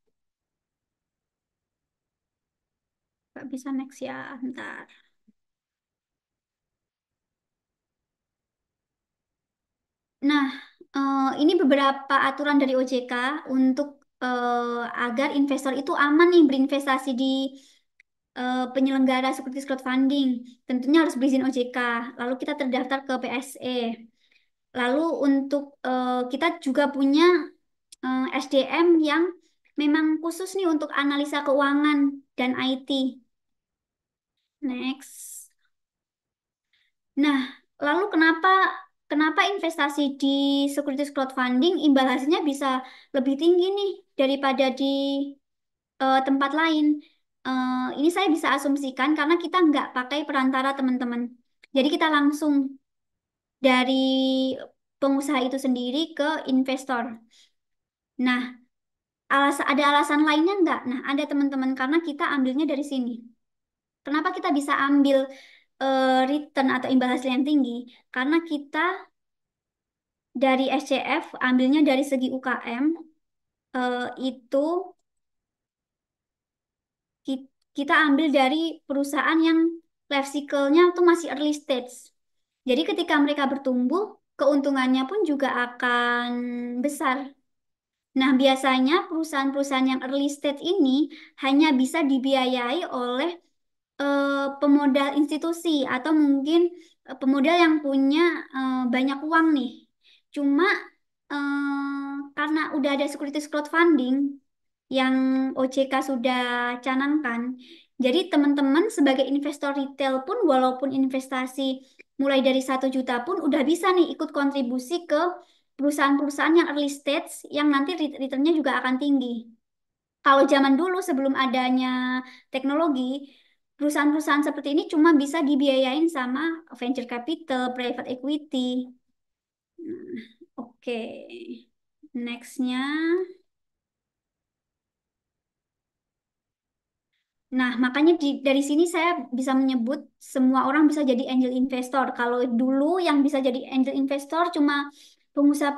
Nggak bisa next ya, bentar. Nah, ini beberapa aturan dari OJK untuk agar investor itu aman nih berinvestasi di penyelenggara seperti crowdfunding. Tentunya harus berizin OJK. Lalu kita terdaftar ke PSE. Lalu untuk kita juga punya SDM yang memang khusus nih untuk analisa keuangan dan IT. Next. Nah, lalu kenapa kenapa investasi di securities crowdfunding imbal hasilnya bisa lebih tinggi nih daripada di tempat lain? Ini saya bisa asumsikan karena kita nggak pakai perantara teman-teman. Jadi kita langsung dari pengusaha itu sendiri ke investor. Nah, ada alasan lainnya nggak? Nah, ada teman-teman karena kita ambilnya dari sini. Kenapa kita bisa ambil return atau imbal hasil yang tinggi? Karena kita dari SCF ambilnya dari segi UKM itu kita ambil dari perusahaan yang life cycle-nya tuh masih early stage. Jadi ketika mereka bertumbuh, keuntungannya pun juga akan besar. Nah, biasanya perusahaan-perusahaan yang early stage ini hanya bisa dibiayai oleh pemodal institusi atau mungkin pemodal yang punya banyak uang nih. Cuma karena udah ada securities crowdfunding yang OJK sudah canangkan, jadi teman-teman sebagai investor retail pun walaupun investasi mulai dari 1 juta pun udah bisa nih ikut kontribusi ke perusahaan-perusahaan yang early stage yang nanti returnnya juga akan tinggi. Kalau zaman dulu sebelum adanya teknologi, perusahaan-perusahaan seperti ini cuma bisa dibiayain sama venture capital, private equity. Nah, oke. Nextnya. Nah, makanya dari sini saya bisa menyebut semua orang bisa jadi angel investor. Kalau dulu yang bisa jadi angel investor cuma pengusaha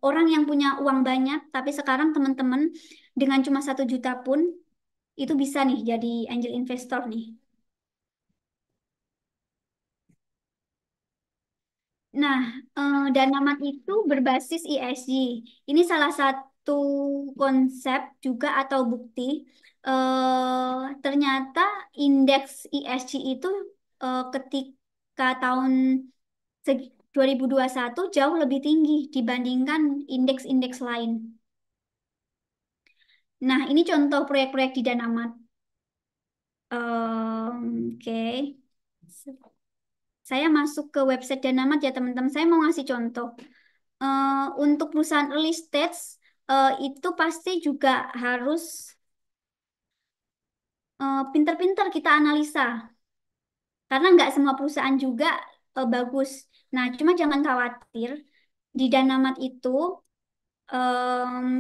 orang yang punya uang banyak, tapi sekarang teman-teman dengan cuma 1 juta pun itu bisa nih jadi angel investor nih. Nah, Danamat itu berbasis ESG. Ini salah satu konsep juga atau bukti. Ternyata indeks ESG itu ketika tahun 2021 jauh lebih tinggi dibandingkan indeks-indeks lain. Nah, ini contoh proyek-proyek di Danamat. Oke. Saya masuk ke website Danamat ya teman-teman. Saya mau ngasih contoh. Untuk perusahaan early stage itu pasti juga harus pinter-pinter kita analisa karena nggak semua perusahaan juga bagus. Nah, cuma jangan khawatir di Danamat itu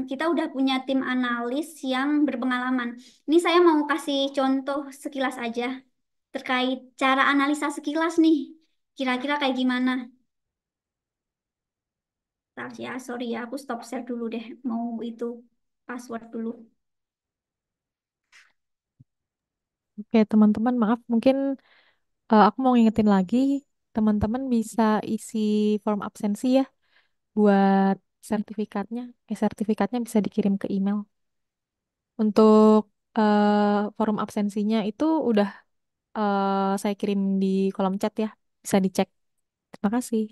kita udah punya tim analis yang berpengalaman. Ini saya mau kasih contoh sekilas aja terkait cara analisa sekilas nih. Kira-kira kayak gimana? Bentar ya, sorry ya, aku stop share dulu deh. Mau itu password dulu. Oke, teman-teman, maaf mungkin Aku mau ngingetin lagi, teman-teman bisa isi form absensi ya buat sertifikatnya. Sertifikatnya bisa dikirim ke email. Untuk forum absensinya itu udah saya kirim di kolom chat ya. Bisa dicek. Terima kasih.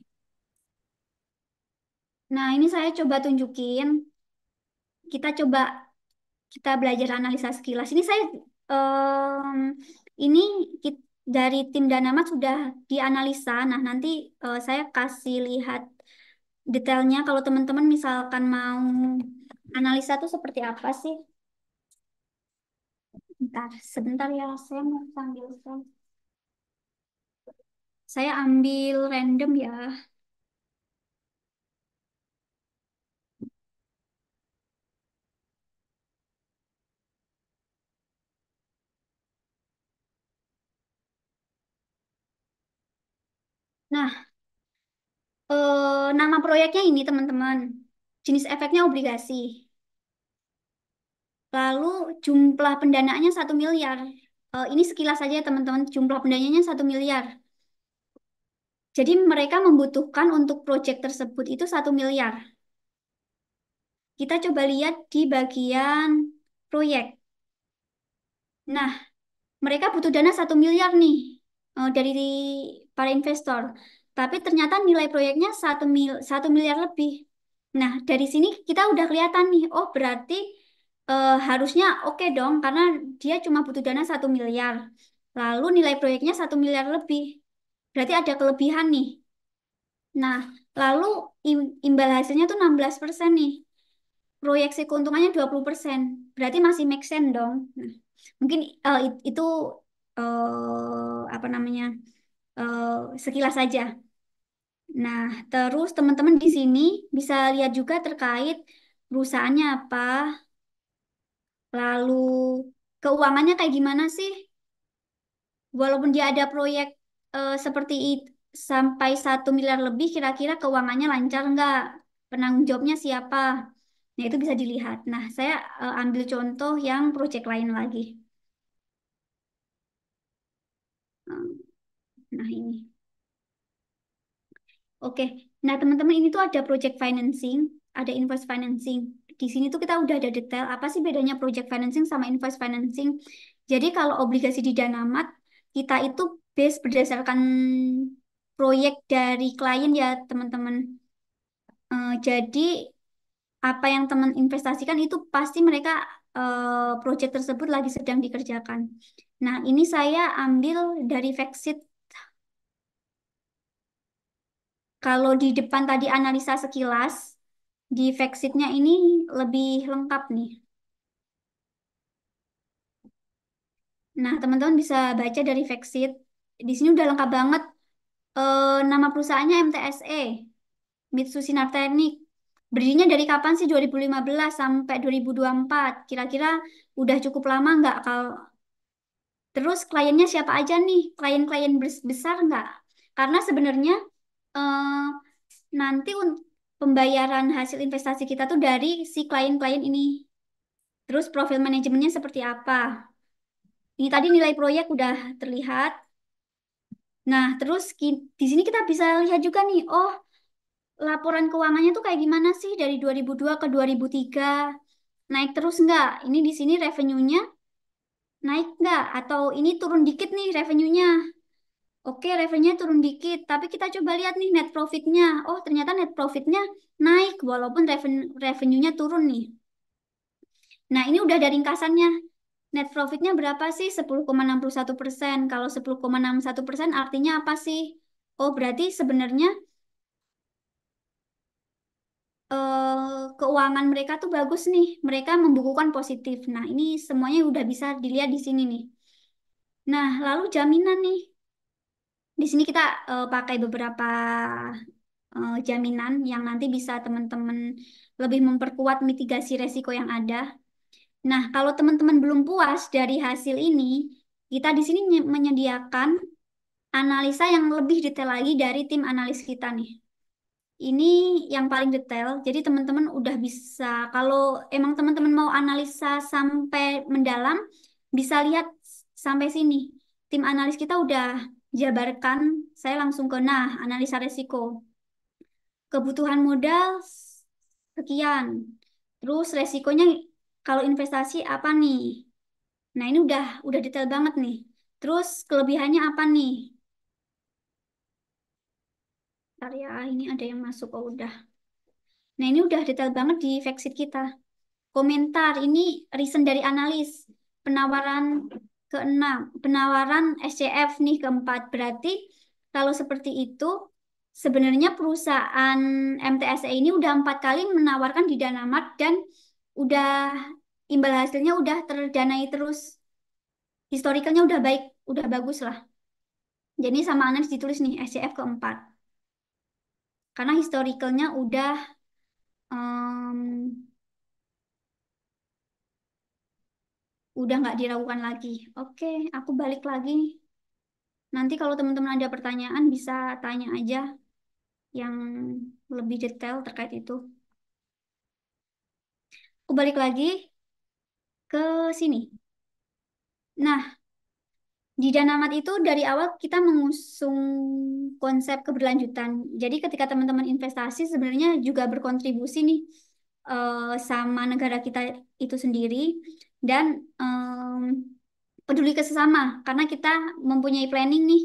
Nah, ini saya coba tunjukin. Kita coba kita belajar analisa sekilas. Ini saya ini dari tim Danamat sudah dianalisa. Nah, nanti saya kasih lihat detailnya kalau teman-teman misalkan mau analisa tuh seperti apa sih? Bentar, sebentar ya, saya mau sambil saya ambil random ya. Nah, nama proyeknya ini teman-teman. Jenis efeknya obligasi. Lalu jumlah pendanaannya 1 miliar. Ini sekilas saja ya teman-teman, jumlah pendanaannya 1 miliar. Jadi mereka membutuhkan untuk proyek tersebut itu 1 miliar. Kita coba lihat di bagian proyek. Nah, mereka butuh dana 1 miliar nih dari para investor. Tapi ternyata nilai proyeknya 1 miliar lebih. Nah, dari sini kita udah kelihatan nih, oh berarti harusnya oke dong, karena dia cuma butuh dana 1 miliar. Lalu nilai proyeknya 1 miliar lebih. Berarti ada kelebihan nih. Nah, lalu imbal hasilnya tuh 16% nih. Proyeksi keuntungannya 20%. Berarti masih make sense dong. Nah, mungkin itu apa namanya eh, sekilas saja. Nah, terus teman-teman di sini bisa lihat juga terkait perusahaannya apa, lalu keuangannya kayak gimana sih? Walaupun dia ada proyek seperti itu sampai 1 miliar lebih, kira-kira keuangannya lancar nggak? Penanggung jawabnya siapa? Nah, itu bisa dilihat. Nah, saya ambil contoh yang proyek lain lagi. Nah, ini. Oke, nah teman-teman ini tuh ada project financing, ada invoice financing. Di sini tuh kita udah ada detail apa sih bedanya project financing sama invoice financing. Jadi kalau obligasi di Danamat, kita itu base berdasarkan proyek dari klien ya teman-teman. Jadi apa yang teman investasikan itu pasti mereka project tersebut lagi sedang dikerjakan. Nah ini saya ambil dari factsheet. Kalau di depan tadi analisa sekilas, di factsheet-nya ini lebih lengkap nih. Nah, teman-teman bisa baca dari factsheet. Di sini udah lengkap banget. Nama perusahaannya MTSE, Mitsubishi Nartechnik. Berdirinya dari kapan sih? 2015 sampai 2024. Kira-kira udah cukup lama nggak? Kalau terus kliennya siapa aja nih? Klien-klien besar nggak? Karena sebenarnya eh, nanti pembayaran hasil investasi kita tuh dari si klien-klien ini. Terus profil manajemennya seperti apa? Ini tadi nilai proyek udah terlihat. Nah, terus di sini kita bisa lihat juga nih, oh, laporan keuangannya tuh kayak gimana sih dari 2002 ke 2003? Naik terus nggak? Ini di sini revenue-nya naik nggak? Atau ini turun dikit nih revenue-nya? Oke, revenue-nya turun dikit, tapi kita coba lihat nih net profit-nya. Oh, ternyata net profit-nya naik walaupun revenue-nya turun nih. Nah, ini udah ada ringkasannya. Net profitnya berapa sih? 10,61%. Kalau 10,61% artinya apa sih? Oh, berarti sebenarnya keuangan mereka tuh bagus nih. Mereka membukukan positif. Nah, ini semuanya udah bisa dilihat di sini nih. Nah, lalu jaminan nih. Di sini kita pakai beberapa jaminan yang nanti bisa teman-teman lebih memperkuat mitigasi resiko yang ada. Nah, kalau teman-teman belum puas dari hasil ini, kita di sini menyediakan analisa yang lebih detail lagi dari tim analis kita nih. Ini yang paling detail. Jadi teman-teman udah bisa, kalau emang teman-teman mau analisa sampai mendalam, bisa lihat sampai sini. Tim analis kita udah jabarkan, saya langsung ke analisa resiko. Kebutuhan modal sekian. Terus resikonya kalau investasi apa nih? Nah, ini udah detail banget nih. Terus kelebihannya apa nih? Bentar ya, ini ada yang masuk. Oh, udah. Nah, ini udah detail banget di fact sheet kita. Komentar, ini reason dari analis. Penawaran keenam, penawaran SCF nih keempat. Berarti kalau seperti itu, sebenarnya perusahaan MTSE ini udah 4 kali menawarkan di Danamat dan udah imbal hasilnya udah terdanai terus. Historicalnya udah baik, udah bagus lah. Jadi sama analis ditulis nih SCF keempat. Karena historicalnya em, udah nggak diragukan lagi. Oke, aku balik lagi. Nanti kalau teman-teman ada pertanyaan bisa tanya aja yang lebih detail terkait itu. Aku balik lagi ke sini. Nah, di Danamat itu dari awal kita mengusung konsep keberlanjutan. Jadi ketika teman-teman investasi sebenarnya juga berkontribusi nih sama negara kita itu sendiri dan peduli ke sesama karena kita mempunyai planning nih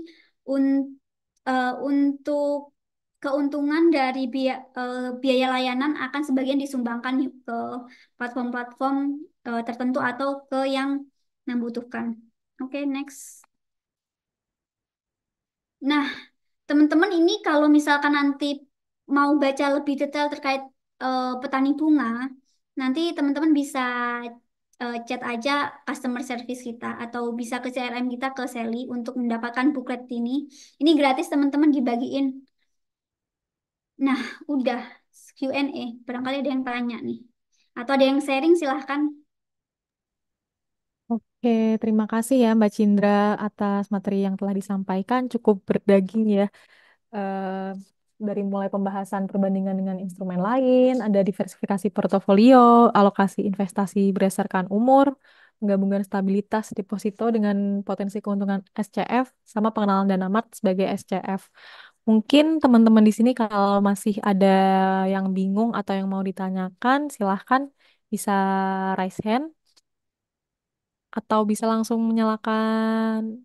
untuk keuntungan dari biaya layanan akan sebagian disumbangkan ke platform-platform tertentu atau ke yang membutuhkan. Oke, next. Nah, teman-teman ini kalau misalkan nanti mau baca lebih detail terkait petani bunga, nanti teman-teman bisa chat aja customer service kita atau bisa ke CRM kita ke Sally untuk mendapatkan booklet ini. Ini gratis teman-teman dibagiin. Nah, udah Q&A. Barangkali ada yang tanya nih. Atau ada yang sharing silahkan. Oke, terima kasih ya Mbak Cindra atas materi yang telah disampaikan. Cukup berdaging ya. eh, dari mulai pembahasan perbandingan dengan instrumen lain, ada diversifikasi portofolio, alokasi investasi berdasarkan umur, penggabungan stabilitas deposito dengan potensi keuntungan SCF, sama pengenalan dana mart sebagai SCF. Mungkin teman-teman di sini kalau masih ada yang bingung atau yang mau ditanyakan, silahkan bisa raise hand atau bisa langsung menyalakan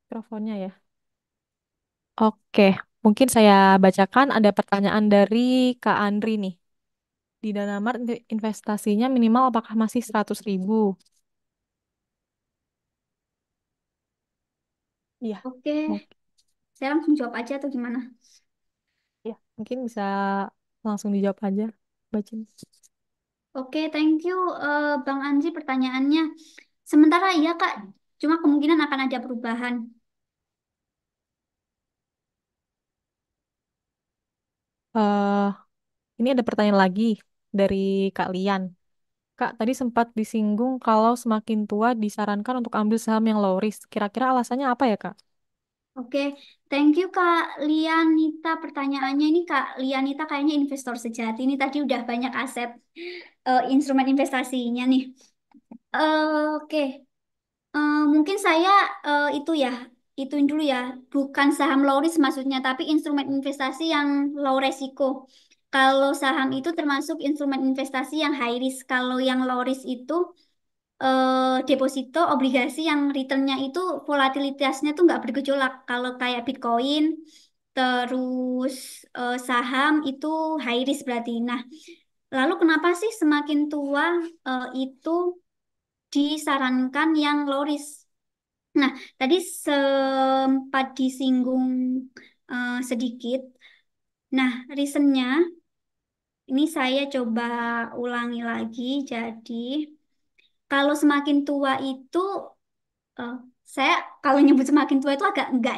mikrofonnya ya. Oke, mungkin saya bacakan ada pertanyaan dari Kak Andri nih. Di Danamart investasinya minimal apakah masih 100.000? Iya, Oke, mungkin, saya langsung jawab aja atau gimana? ya, mungkin bisa langsung dijawab aja, Bacin. Oke, thank you Bang Anji pertanyaannya. Sementara iya Kak, cuma kemungkinan akan ada perubahan. eh ini ada pertanyaan lagi dari Kak Lian. Kak, tadi sempat disinggung kalau semakin tua disarankan untuk ambil saham yang low risk. Kira-kira alasannya apa ya, Kak? Oke, thank you Kak Lianita pertanyaannya ini Kak Lianita kayaknya investor sejati ini tadi udah banyak aset instrumen investasinya nih. Oke, mungkin saya itu ya, ituin dulu ya, bukan saham low risk maksudnya, tapi instrumen investasi yang low resiko. Kalau saham itu termasuk instrumen investasi yang high risk. Kalau yang low risk itu deposito obligasi yang returnnya itu volatilitasnya tuh nggak bergejolak. Kalau kayak Bitcoin, terus saham itu high risk berarti. Nah, lalu kenapa sih semakin tua itu disarankan yang low risk? Nah, tadi sempat disinggung sedikit. Nah, reasonnya ini saya coba ulangi lagi. Jadi, kalau semakin tua itu, eh, saya kalau nyebut semakin tua itu agak enggak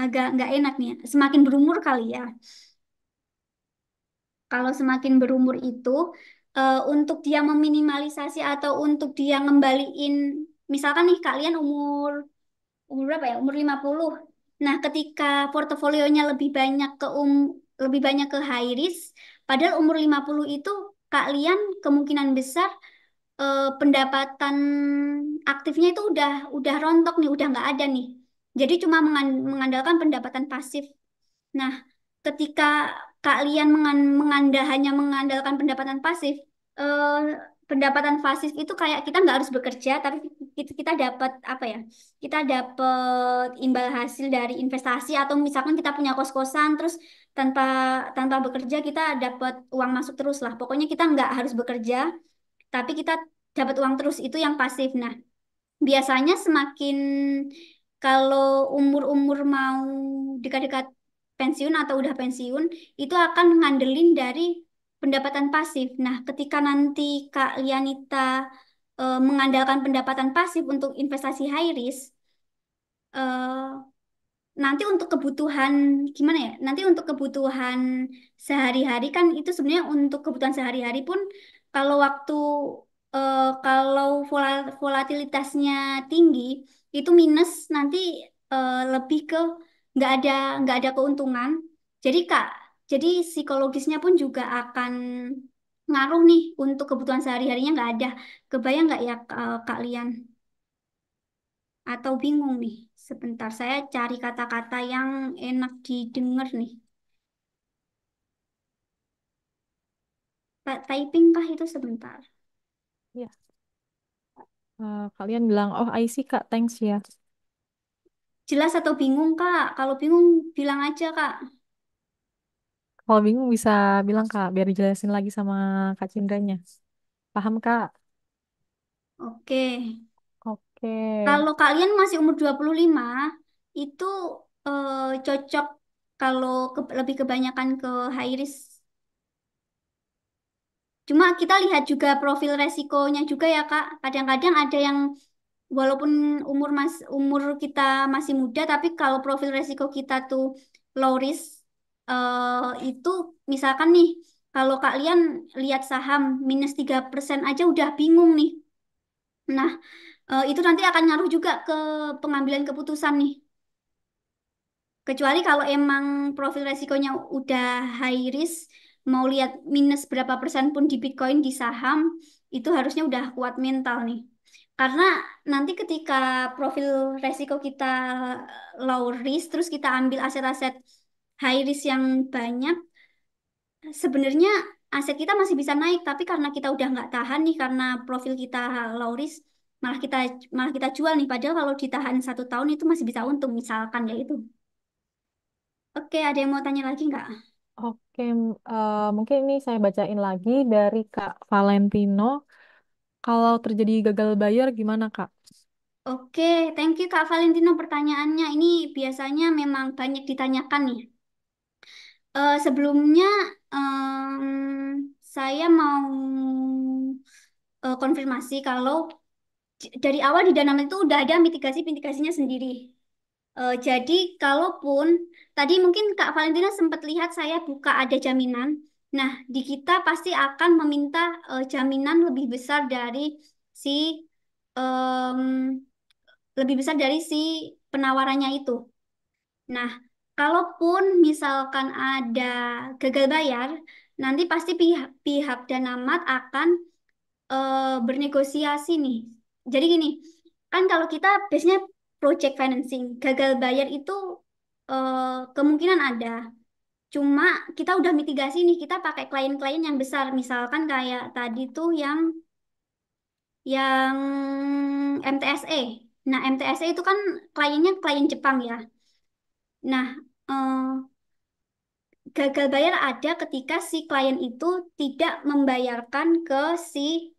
agak enggak enak nih. Semakin berumur kali ya. Kalau semakin berumur itu, untuk dia meminimalisasi atau untuk dia ngembaliin, misalkan nih kalian umur berapa ya? Umur 50. Nah, ketika portofolionya lebih banyak ke high risk, padahal umur 50 itu kalian kemungkinan besar pendapatan aktifnya itu udah rontok nih, udah nggak ada nih. Jadi cuma mengandalkan pendapatan pasif. Nah, ketika kalian hanya mengandalkan pendapatan pasif, eh, pendapatan pasif itu kayak kita nggak harus bekerja, tapi kita dapat apa ya? Kita dapat imbal hasil dari investasi atau misalkan kita punya kos-kosan, terus tanpa tanpa bekerja kita dapat uang masuk terus lah. Pokoknya kita nggak harus bekerja, tapi kita dapat uang terus. Itu yang pasif. Nah, biasanya semakin kalau umur-umur mau dekat-dekat pensiun atau udah pensiun, itu akan ngandelin dari pendapatan pasif. Nah, ketika nanti Kak Lianita mengandalkan pendapatan pasif untuk investasi high risk, eh, nanti untuk kebutuhan gimana ya? Nanti untuk kebutuhan sehari-hari kan itu sebenarnya untuk kebutuhan sehari-hari pun kalau kalau volatilitasnya tinggi itu minus nanti lebih ke nggak ada nggak ada keuntungan. Jadi Kak, jadi psikologisnya pun juga akan ngaruh nih untuk kebutuhan sehari-harinya nggak ada. Kebayang nggak ya Kak Lian? Atau bingung nih? Sebentar, saya cari kata-kata yang enak didengar nih. Typing kah itu sebentar? Ya. Kalian bilang, oh I see Kak, thanks ya. Jelas atau bingung, Kak? Kalau bingung, bilang aja, Kak. Kalau bingung bisa bilang Kak, biar dijelasin lagi sama Kak Cindranya. Paham Kak? Oke. Oke. Kalau kalian masih umur 25, itu cocok kalau lebih kebanyakan ke high risk. Cuma kita lihat juga profil resikonya juga ya, Kak. Kadang-kadang ada yang walaupun umur kita masih muda, tapi kalau profil resiko kita tuh low risk, itu misalkan nih, kalau kalian lihat saham minus 3% aja udah bingung nih. Nah, itu nanti akan ngaruh juga ke pengambilan keputusan nih. Kecuali kalau emang profil resikonya udah high risk, mau lihat minus berapa persen pun di Bitcoin, di saham, itu harusnya udah kuat mental nih. Karena nanti ketika profil resiko kita low risk, terus kita ambil aset-aset high risk yang banyak, sebenarnya aset kita masih bisa naik, tapi karena kita udah nggak tahan nih, karena profil kita low risk, malah kita malah kita jual nih. Padahal kalau ditahan 1 tahun itu masih bisa untung, misalkan ya itu. Oke, ada yang mau tanya lagi nggak? Oke, mungkin ini saya bacain lagi dari Kak Valentino. Kalau terjadi gagal bayar gimana Kak? Oke, thank you Kak Valentino pertanyaannya. Ini biasanya memang banyak ditanyakan nih. Sebelumnya saya mau konfirmasi kalau dari awal di Danam itu udah ada mitigasinya sendiri. Jadi kalaupun tadi mungkin Kak Valentina sempat lihat saya buka ada jaminan. Nah, di kita pasti akan meminta jaminan si em, lebih besar dari si penawarannya itu. Nah, kalaupun misalkan ada gagal bayar, nanti pasti pihak Danamat akan bernegosiasi nih. Jadi gini, kan kalau kita biasanya project financing, gagal bayar itu eh, kemungkinan ada. Cuma kita udah mitigasi nih, kita pakai klien-klien yang besar. Misalkan kayak tadi tuh yang MTSE. Nah, MTSE itu kan kliennya klien Jepang ya. Nah, gagal bayar ada ketika si klien itu tidak membayarkan ke si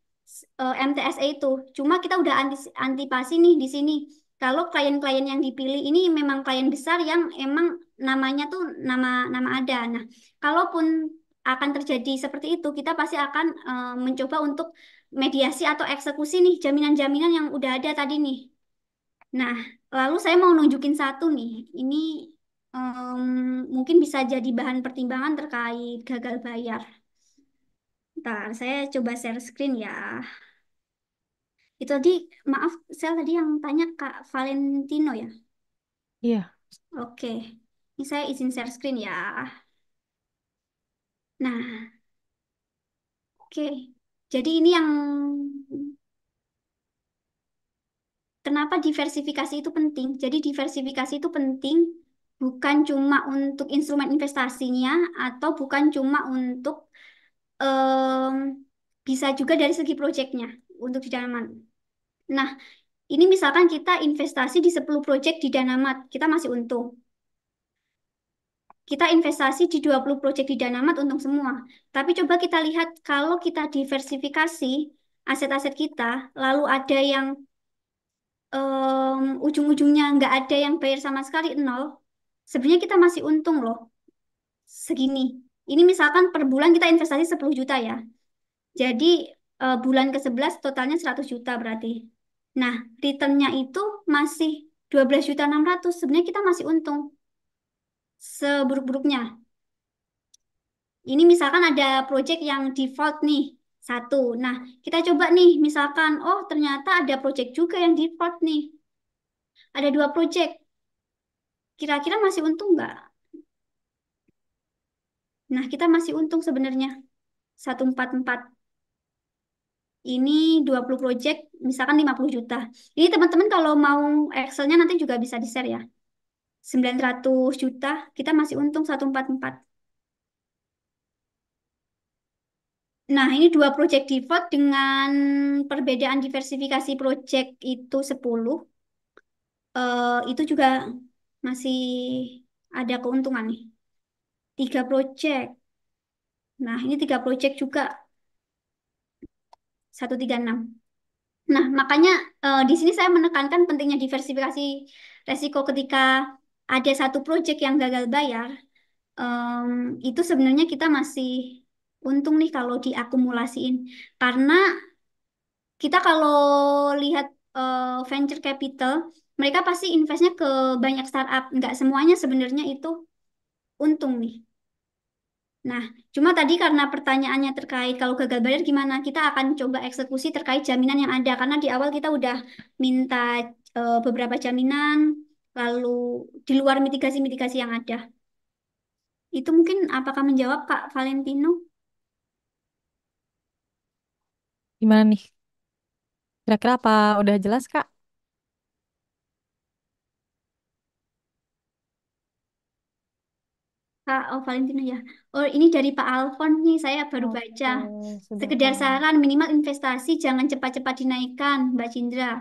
MTSE itu. Cuma kita udah antipasi nih di sini. Kalau klien-klien yang dipilih ini memang klien besar yang emang namanya tuh nama nama ada. Nah, kalaupun akan terjadi seperti itu, kita pasti akan mencoba untuk mediasi atau eksekusi nih jaminan-jaminan yang udah ada tadi nih. Nah, lalu saya mau nunjukin satu nih. Ini mungkin bisa jadi bahan pertimbangan terkait gagal bayar. Ntar, saya coba share screen ya. Itu tadi, maaf, saya tadi yang tanya Kak Valentino ya. Iya, Oke, ini saya izin share screen ya. Nah, oke. Jadi ini yang kenapa diversifikasi itu penting? Jadi diversifikasi itu penting bukan cuma untuk instrumen investasinya atau bukan cuma untuk em, bisa juga dari segi proyeknya untuk di Danamat. Nah, ini misalkan kita investasi di 10 proyek di Danamat, kita masih untung. Kita investasi di 20 proyek di Danamat untung semua. Tapi coba kita lihat kalau kita diversifikasi aset-aset kita, lalu ada yang ujung-ujungnya nggak ada yang bayar sama sekali nol, sebenarnya kita masih untung loh segini. Ini misalkan per bulan kita investasi 10 juta ya. Jadi bulan ke-11 totalnya 100 juta berarti. Nah, returnnya itu masih 12.600.000. Sebenarnya kita masih untung seburuk-buruknya. Ini misalkan ada project yang default nih, satu. Nah, kita coba nih, misalkan, oh ternyata ada project juga yang default nih. Ada dua project. Kira-kira masih untung nggak? Nah, kita masih untung sebenarnya. 144. Ini 20 project, misalkan 50 juta. Ini teman-teman kalau mau Excel-nya nanti juga bisa di-share ya. 900 juta, kita masih untung 144. Nah, ini dua project default dengan perbedaan diversifikasi project itu 10. Itu juga masih ada keuntungan nih. Tiga project. Nah, ini tiga project juga 136. Nah, makanya di sini saya menekankan pentingnya diversifikasi resiko ketika ada satu proyek yang gagal bayar. Itu sebenarnya kita masih untung nih kalau diakumulasiin. Karena kita kalau lihat venture capital, mereka pasti investnya ke banyak startup. Nggak semuanya sebenarnya itu untung nih. Nah, cuma tadi karena pertanyaannya terkait kalau gagal bayar gimana, kita akan coba eksekusi terkait jaminan yang ada. Karena di awal kita udah minta beberapa jaminan, lalu di luar mitigasi-mitigasi yang ada. Itu mungkin apakah menjawab Kak Valentino? Gimana nih? Kira-kira apa udah jelas, Kak? Kak Valentino ya. Oh, ini dari Pak Alfon nih, saya baru baca. Oke, sudah Sekedar paham. saran, minimal investasi jangan cepat-cepat dinaikkan, Mbak Cindra.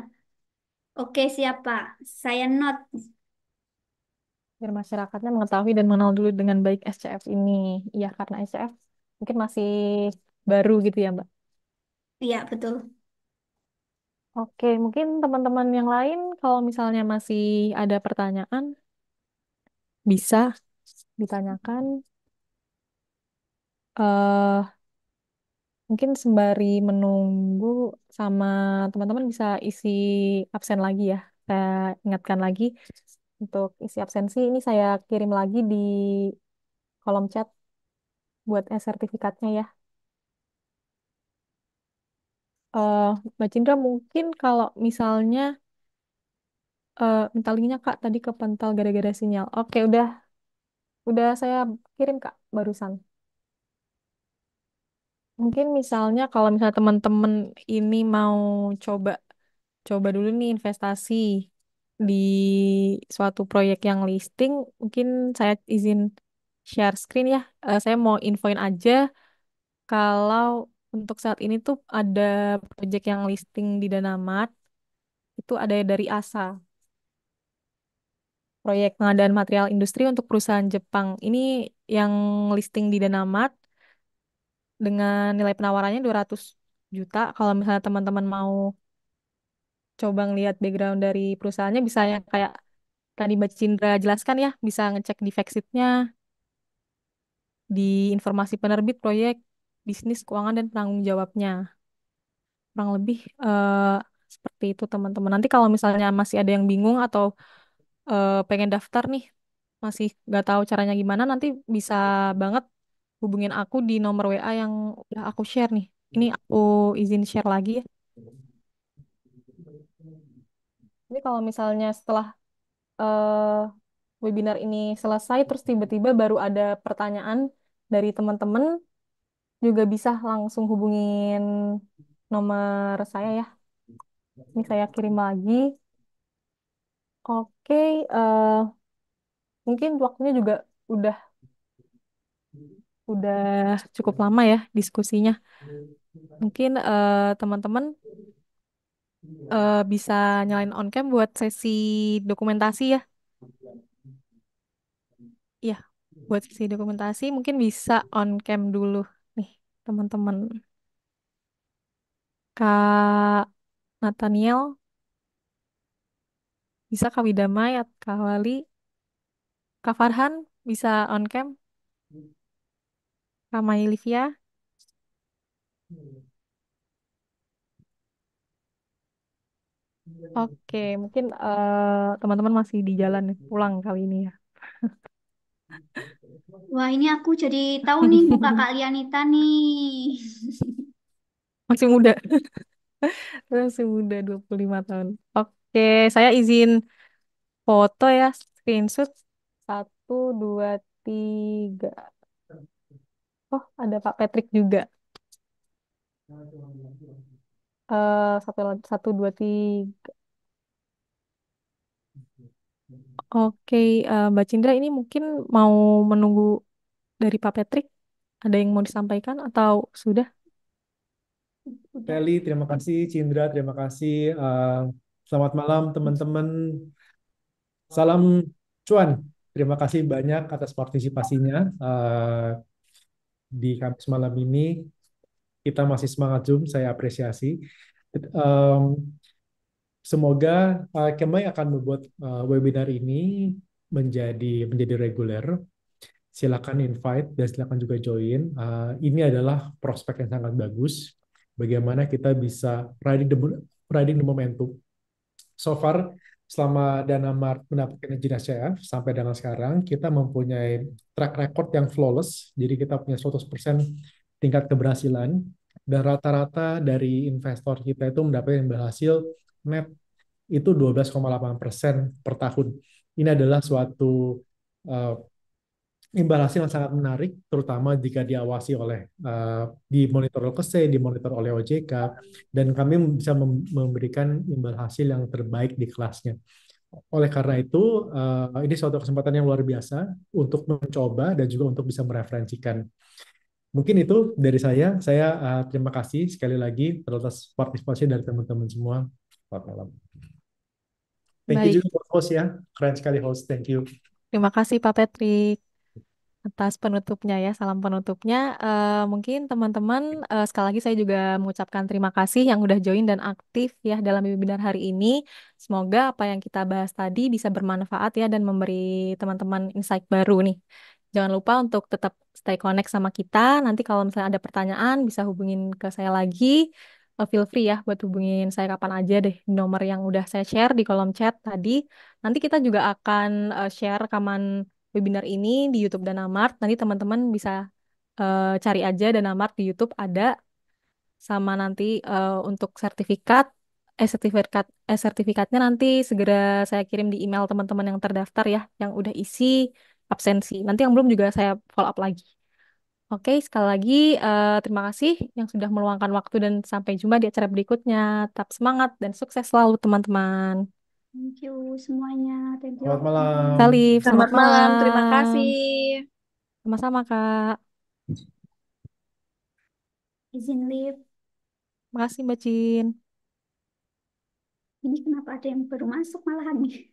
Oke, siap Pak. Saya note. Biar masyarakatnya mengetahui dan mengenal dulu dengan baik SCF ini. Iya, karena SCF mungkin masih baru gitu ya, Mbak. Iya, betul. Oke, mungkin teman-teman yang lain kalau misalnya masih ada pertanyaan, bisa ditanyakan. eh Mungkin sembari menunggu sama teman-teman bisa isi absen lagi ya. Saya ingatkan lagi untuk isi absensi ini saya kirim lagi di kolom chat buat sertifikatnya ya. eh Mbak Cindra mungkin kalau misalnya minta linknya Kak tadi kepental gara-gara sinyal. Oke, udah saya kirim Kak barusan. Mungkin misalnya kalau misalnya teman-teman ini mau coba coba dulu nih investasi di suatu proyek yang listing, mungkin saya izin share screen ya. Saya mau infoin aja kalau untuk saat ini tuh ada proyek yang listing di Danamat, itu ada dari ASA, proyek pengadaan material industri untuk perusahaan Jepang. Ini yang listing di Danamat dengan nilai penawarannya 200 juta. Kalau misalnya teman-teman mau coba ngelihat background dari perusahaannya, bisa yang kayak tadi Mbak Cindra jelaskan ya, bisa ngecek di fact sheet-nya, di informasi penerbit proyek, bisnis, keuangan, dan penanggung jawabnya. Kurang lebih seperti itu teman-teman. Nanti kalau misalnya masih ada yang bingung atau pengen daftar nih, masih nggak tahu caranya gimana, nanti bisa banget hubungin aku di nomor WA yang udah aku share nih. Ini aku izin share lagi ya. Jadi kalau misalnya setelah eh, webinar ini selesai, terus tiba-tiba baru ada pertanyaan dari teman-teman, juga bisa langsung hubungin nomor saya ya. Ini saya kirim lagi. Oke, mungkin waktunya juga udah udah cukup lama ya diskusinya. Mungkin teman-teman bisa nyalain on cam buat sesi dokumentasi ya. Iya, buat sesi dokumentasi mungkin bisa on cam dulu nih teman-teman. Kak Nathaniel, bisa Kak Widamai, Kak Wali, Kak Farhan bisa on cam, Kak Mai Livia. Oke, mungkin teman-teman masih di jalan nih, pulang kali ini ya. Wah, ini aku jadi tahu nih muka Kak Lianita nih. Masih muda, masih muda 25 tahun. Oke, saya izin foto ya, screenshot. Satu, dua, tiga. Oh, ada Pak Patrick juga. Satu, dua, tiga. Oke, Mbak Cindra ini mungkin mau menunggu dari Pak Patrick. Ada yang mau disampaikan atau sudah? Udah. Feli, terima kasih. Cindra, terima kasih. Selamat malam, teman-teman. Salam cuan. Terima kasih banyak atas partisipasinya di kampus malam ini. Kita masih semangat Zoom, saya apresiasi. Em, Semoga Kemai akan membuat webinar ini menjadi reguler. Silakan invite dan silakan juga join. Ini adalah prospek yang sangat bagus. Bagaimana kita bisa riding the momentum. So far, selama Dana Mart mendapatkan izin SCF sampai dengan sekarang, kita mempunyai track record yang flawless. Jadi kita punya 100% tingkat keberhasilan. Dan rata-rata dari investor kita itu mendapatkan imbal hasil net itu 12,8% per tahun. Ini adalah suatu uh, imbal hasil yang sangat menarik, terutama jika diawasi oleh dimonitor oleh KSE, dimonitor oleh OJK, dan kami bisa memberikan imbal hasil yang terbaik di kelasnya. Oleh karena itu, ini suatu kesempatan yang luar biasa untuk mencoba dan juga untuk bisa mereferensikan. Mungkin itu dari saya. Saya terima kasih sekali lagi atas partisipasi dari teman-teman semua. Selamat malam. Thank you Baik, juga buat host ya. Keren sekali host. Thank you. terima kasih Pak Patrick atas penutupnya ya, salam penutupnya. Mungkin teman-teman, sekali lagi saya juga mengucapkan terima kasih yang udah join dan aktif ya dalam webinar hari ini. Semoga apa yang kita bahas tadi bisa bermanfaat ya dan memberi teman-teman insight baru nih. Jangan lupa untuk tetap stay connect sama kita. Nanti kalau misalnya ada pertanyaan bisa hubungin ke saya lagi. Feel free ya buat hubungin saya kapan aja deh di nomor yang udah saya share di kolom chat tadi. Nanti kita juga akan share rekaman webinar ini di YouTube Danamart. Nanti teman-teman bisa cari aja Danamart di YouTube ada sama nanti untuk sertifikatnya nanti segera saya kirim di email teman-teman yang terdaftar ya, yang udah isi absensi. Nanti yang belum juga saya follow up lagi. Oke, sekali lagi terima kasih yang sudah meluangkan waktu dan sampai jumpa di acara berikutnya. Tetap semangat dan sukses selalu teman-teman. Thank you semuanya. Thank you Selamat Okta. malam. Salif, selamat Selamat malam, terima kasih. malam. Sama-sama, Kak. Izin live. Makasih, Mbak Cin. Ini kenapa ada yang baru masuk malahan nih?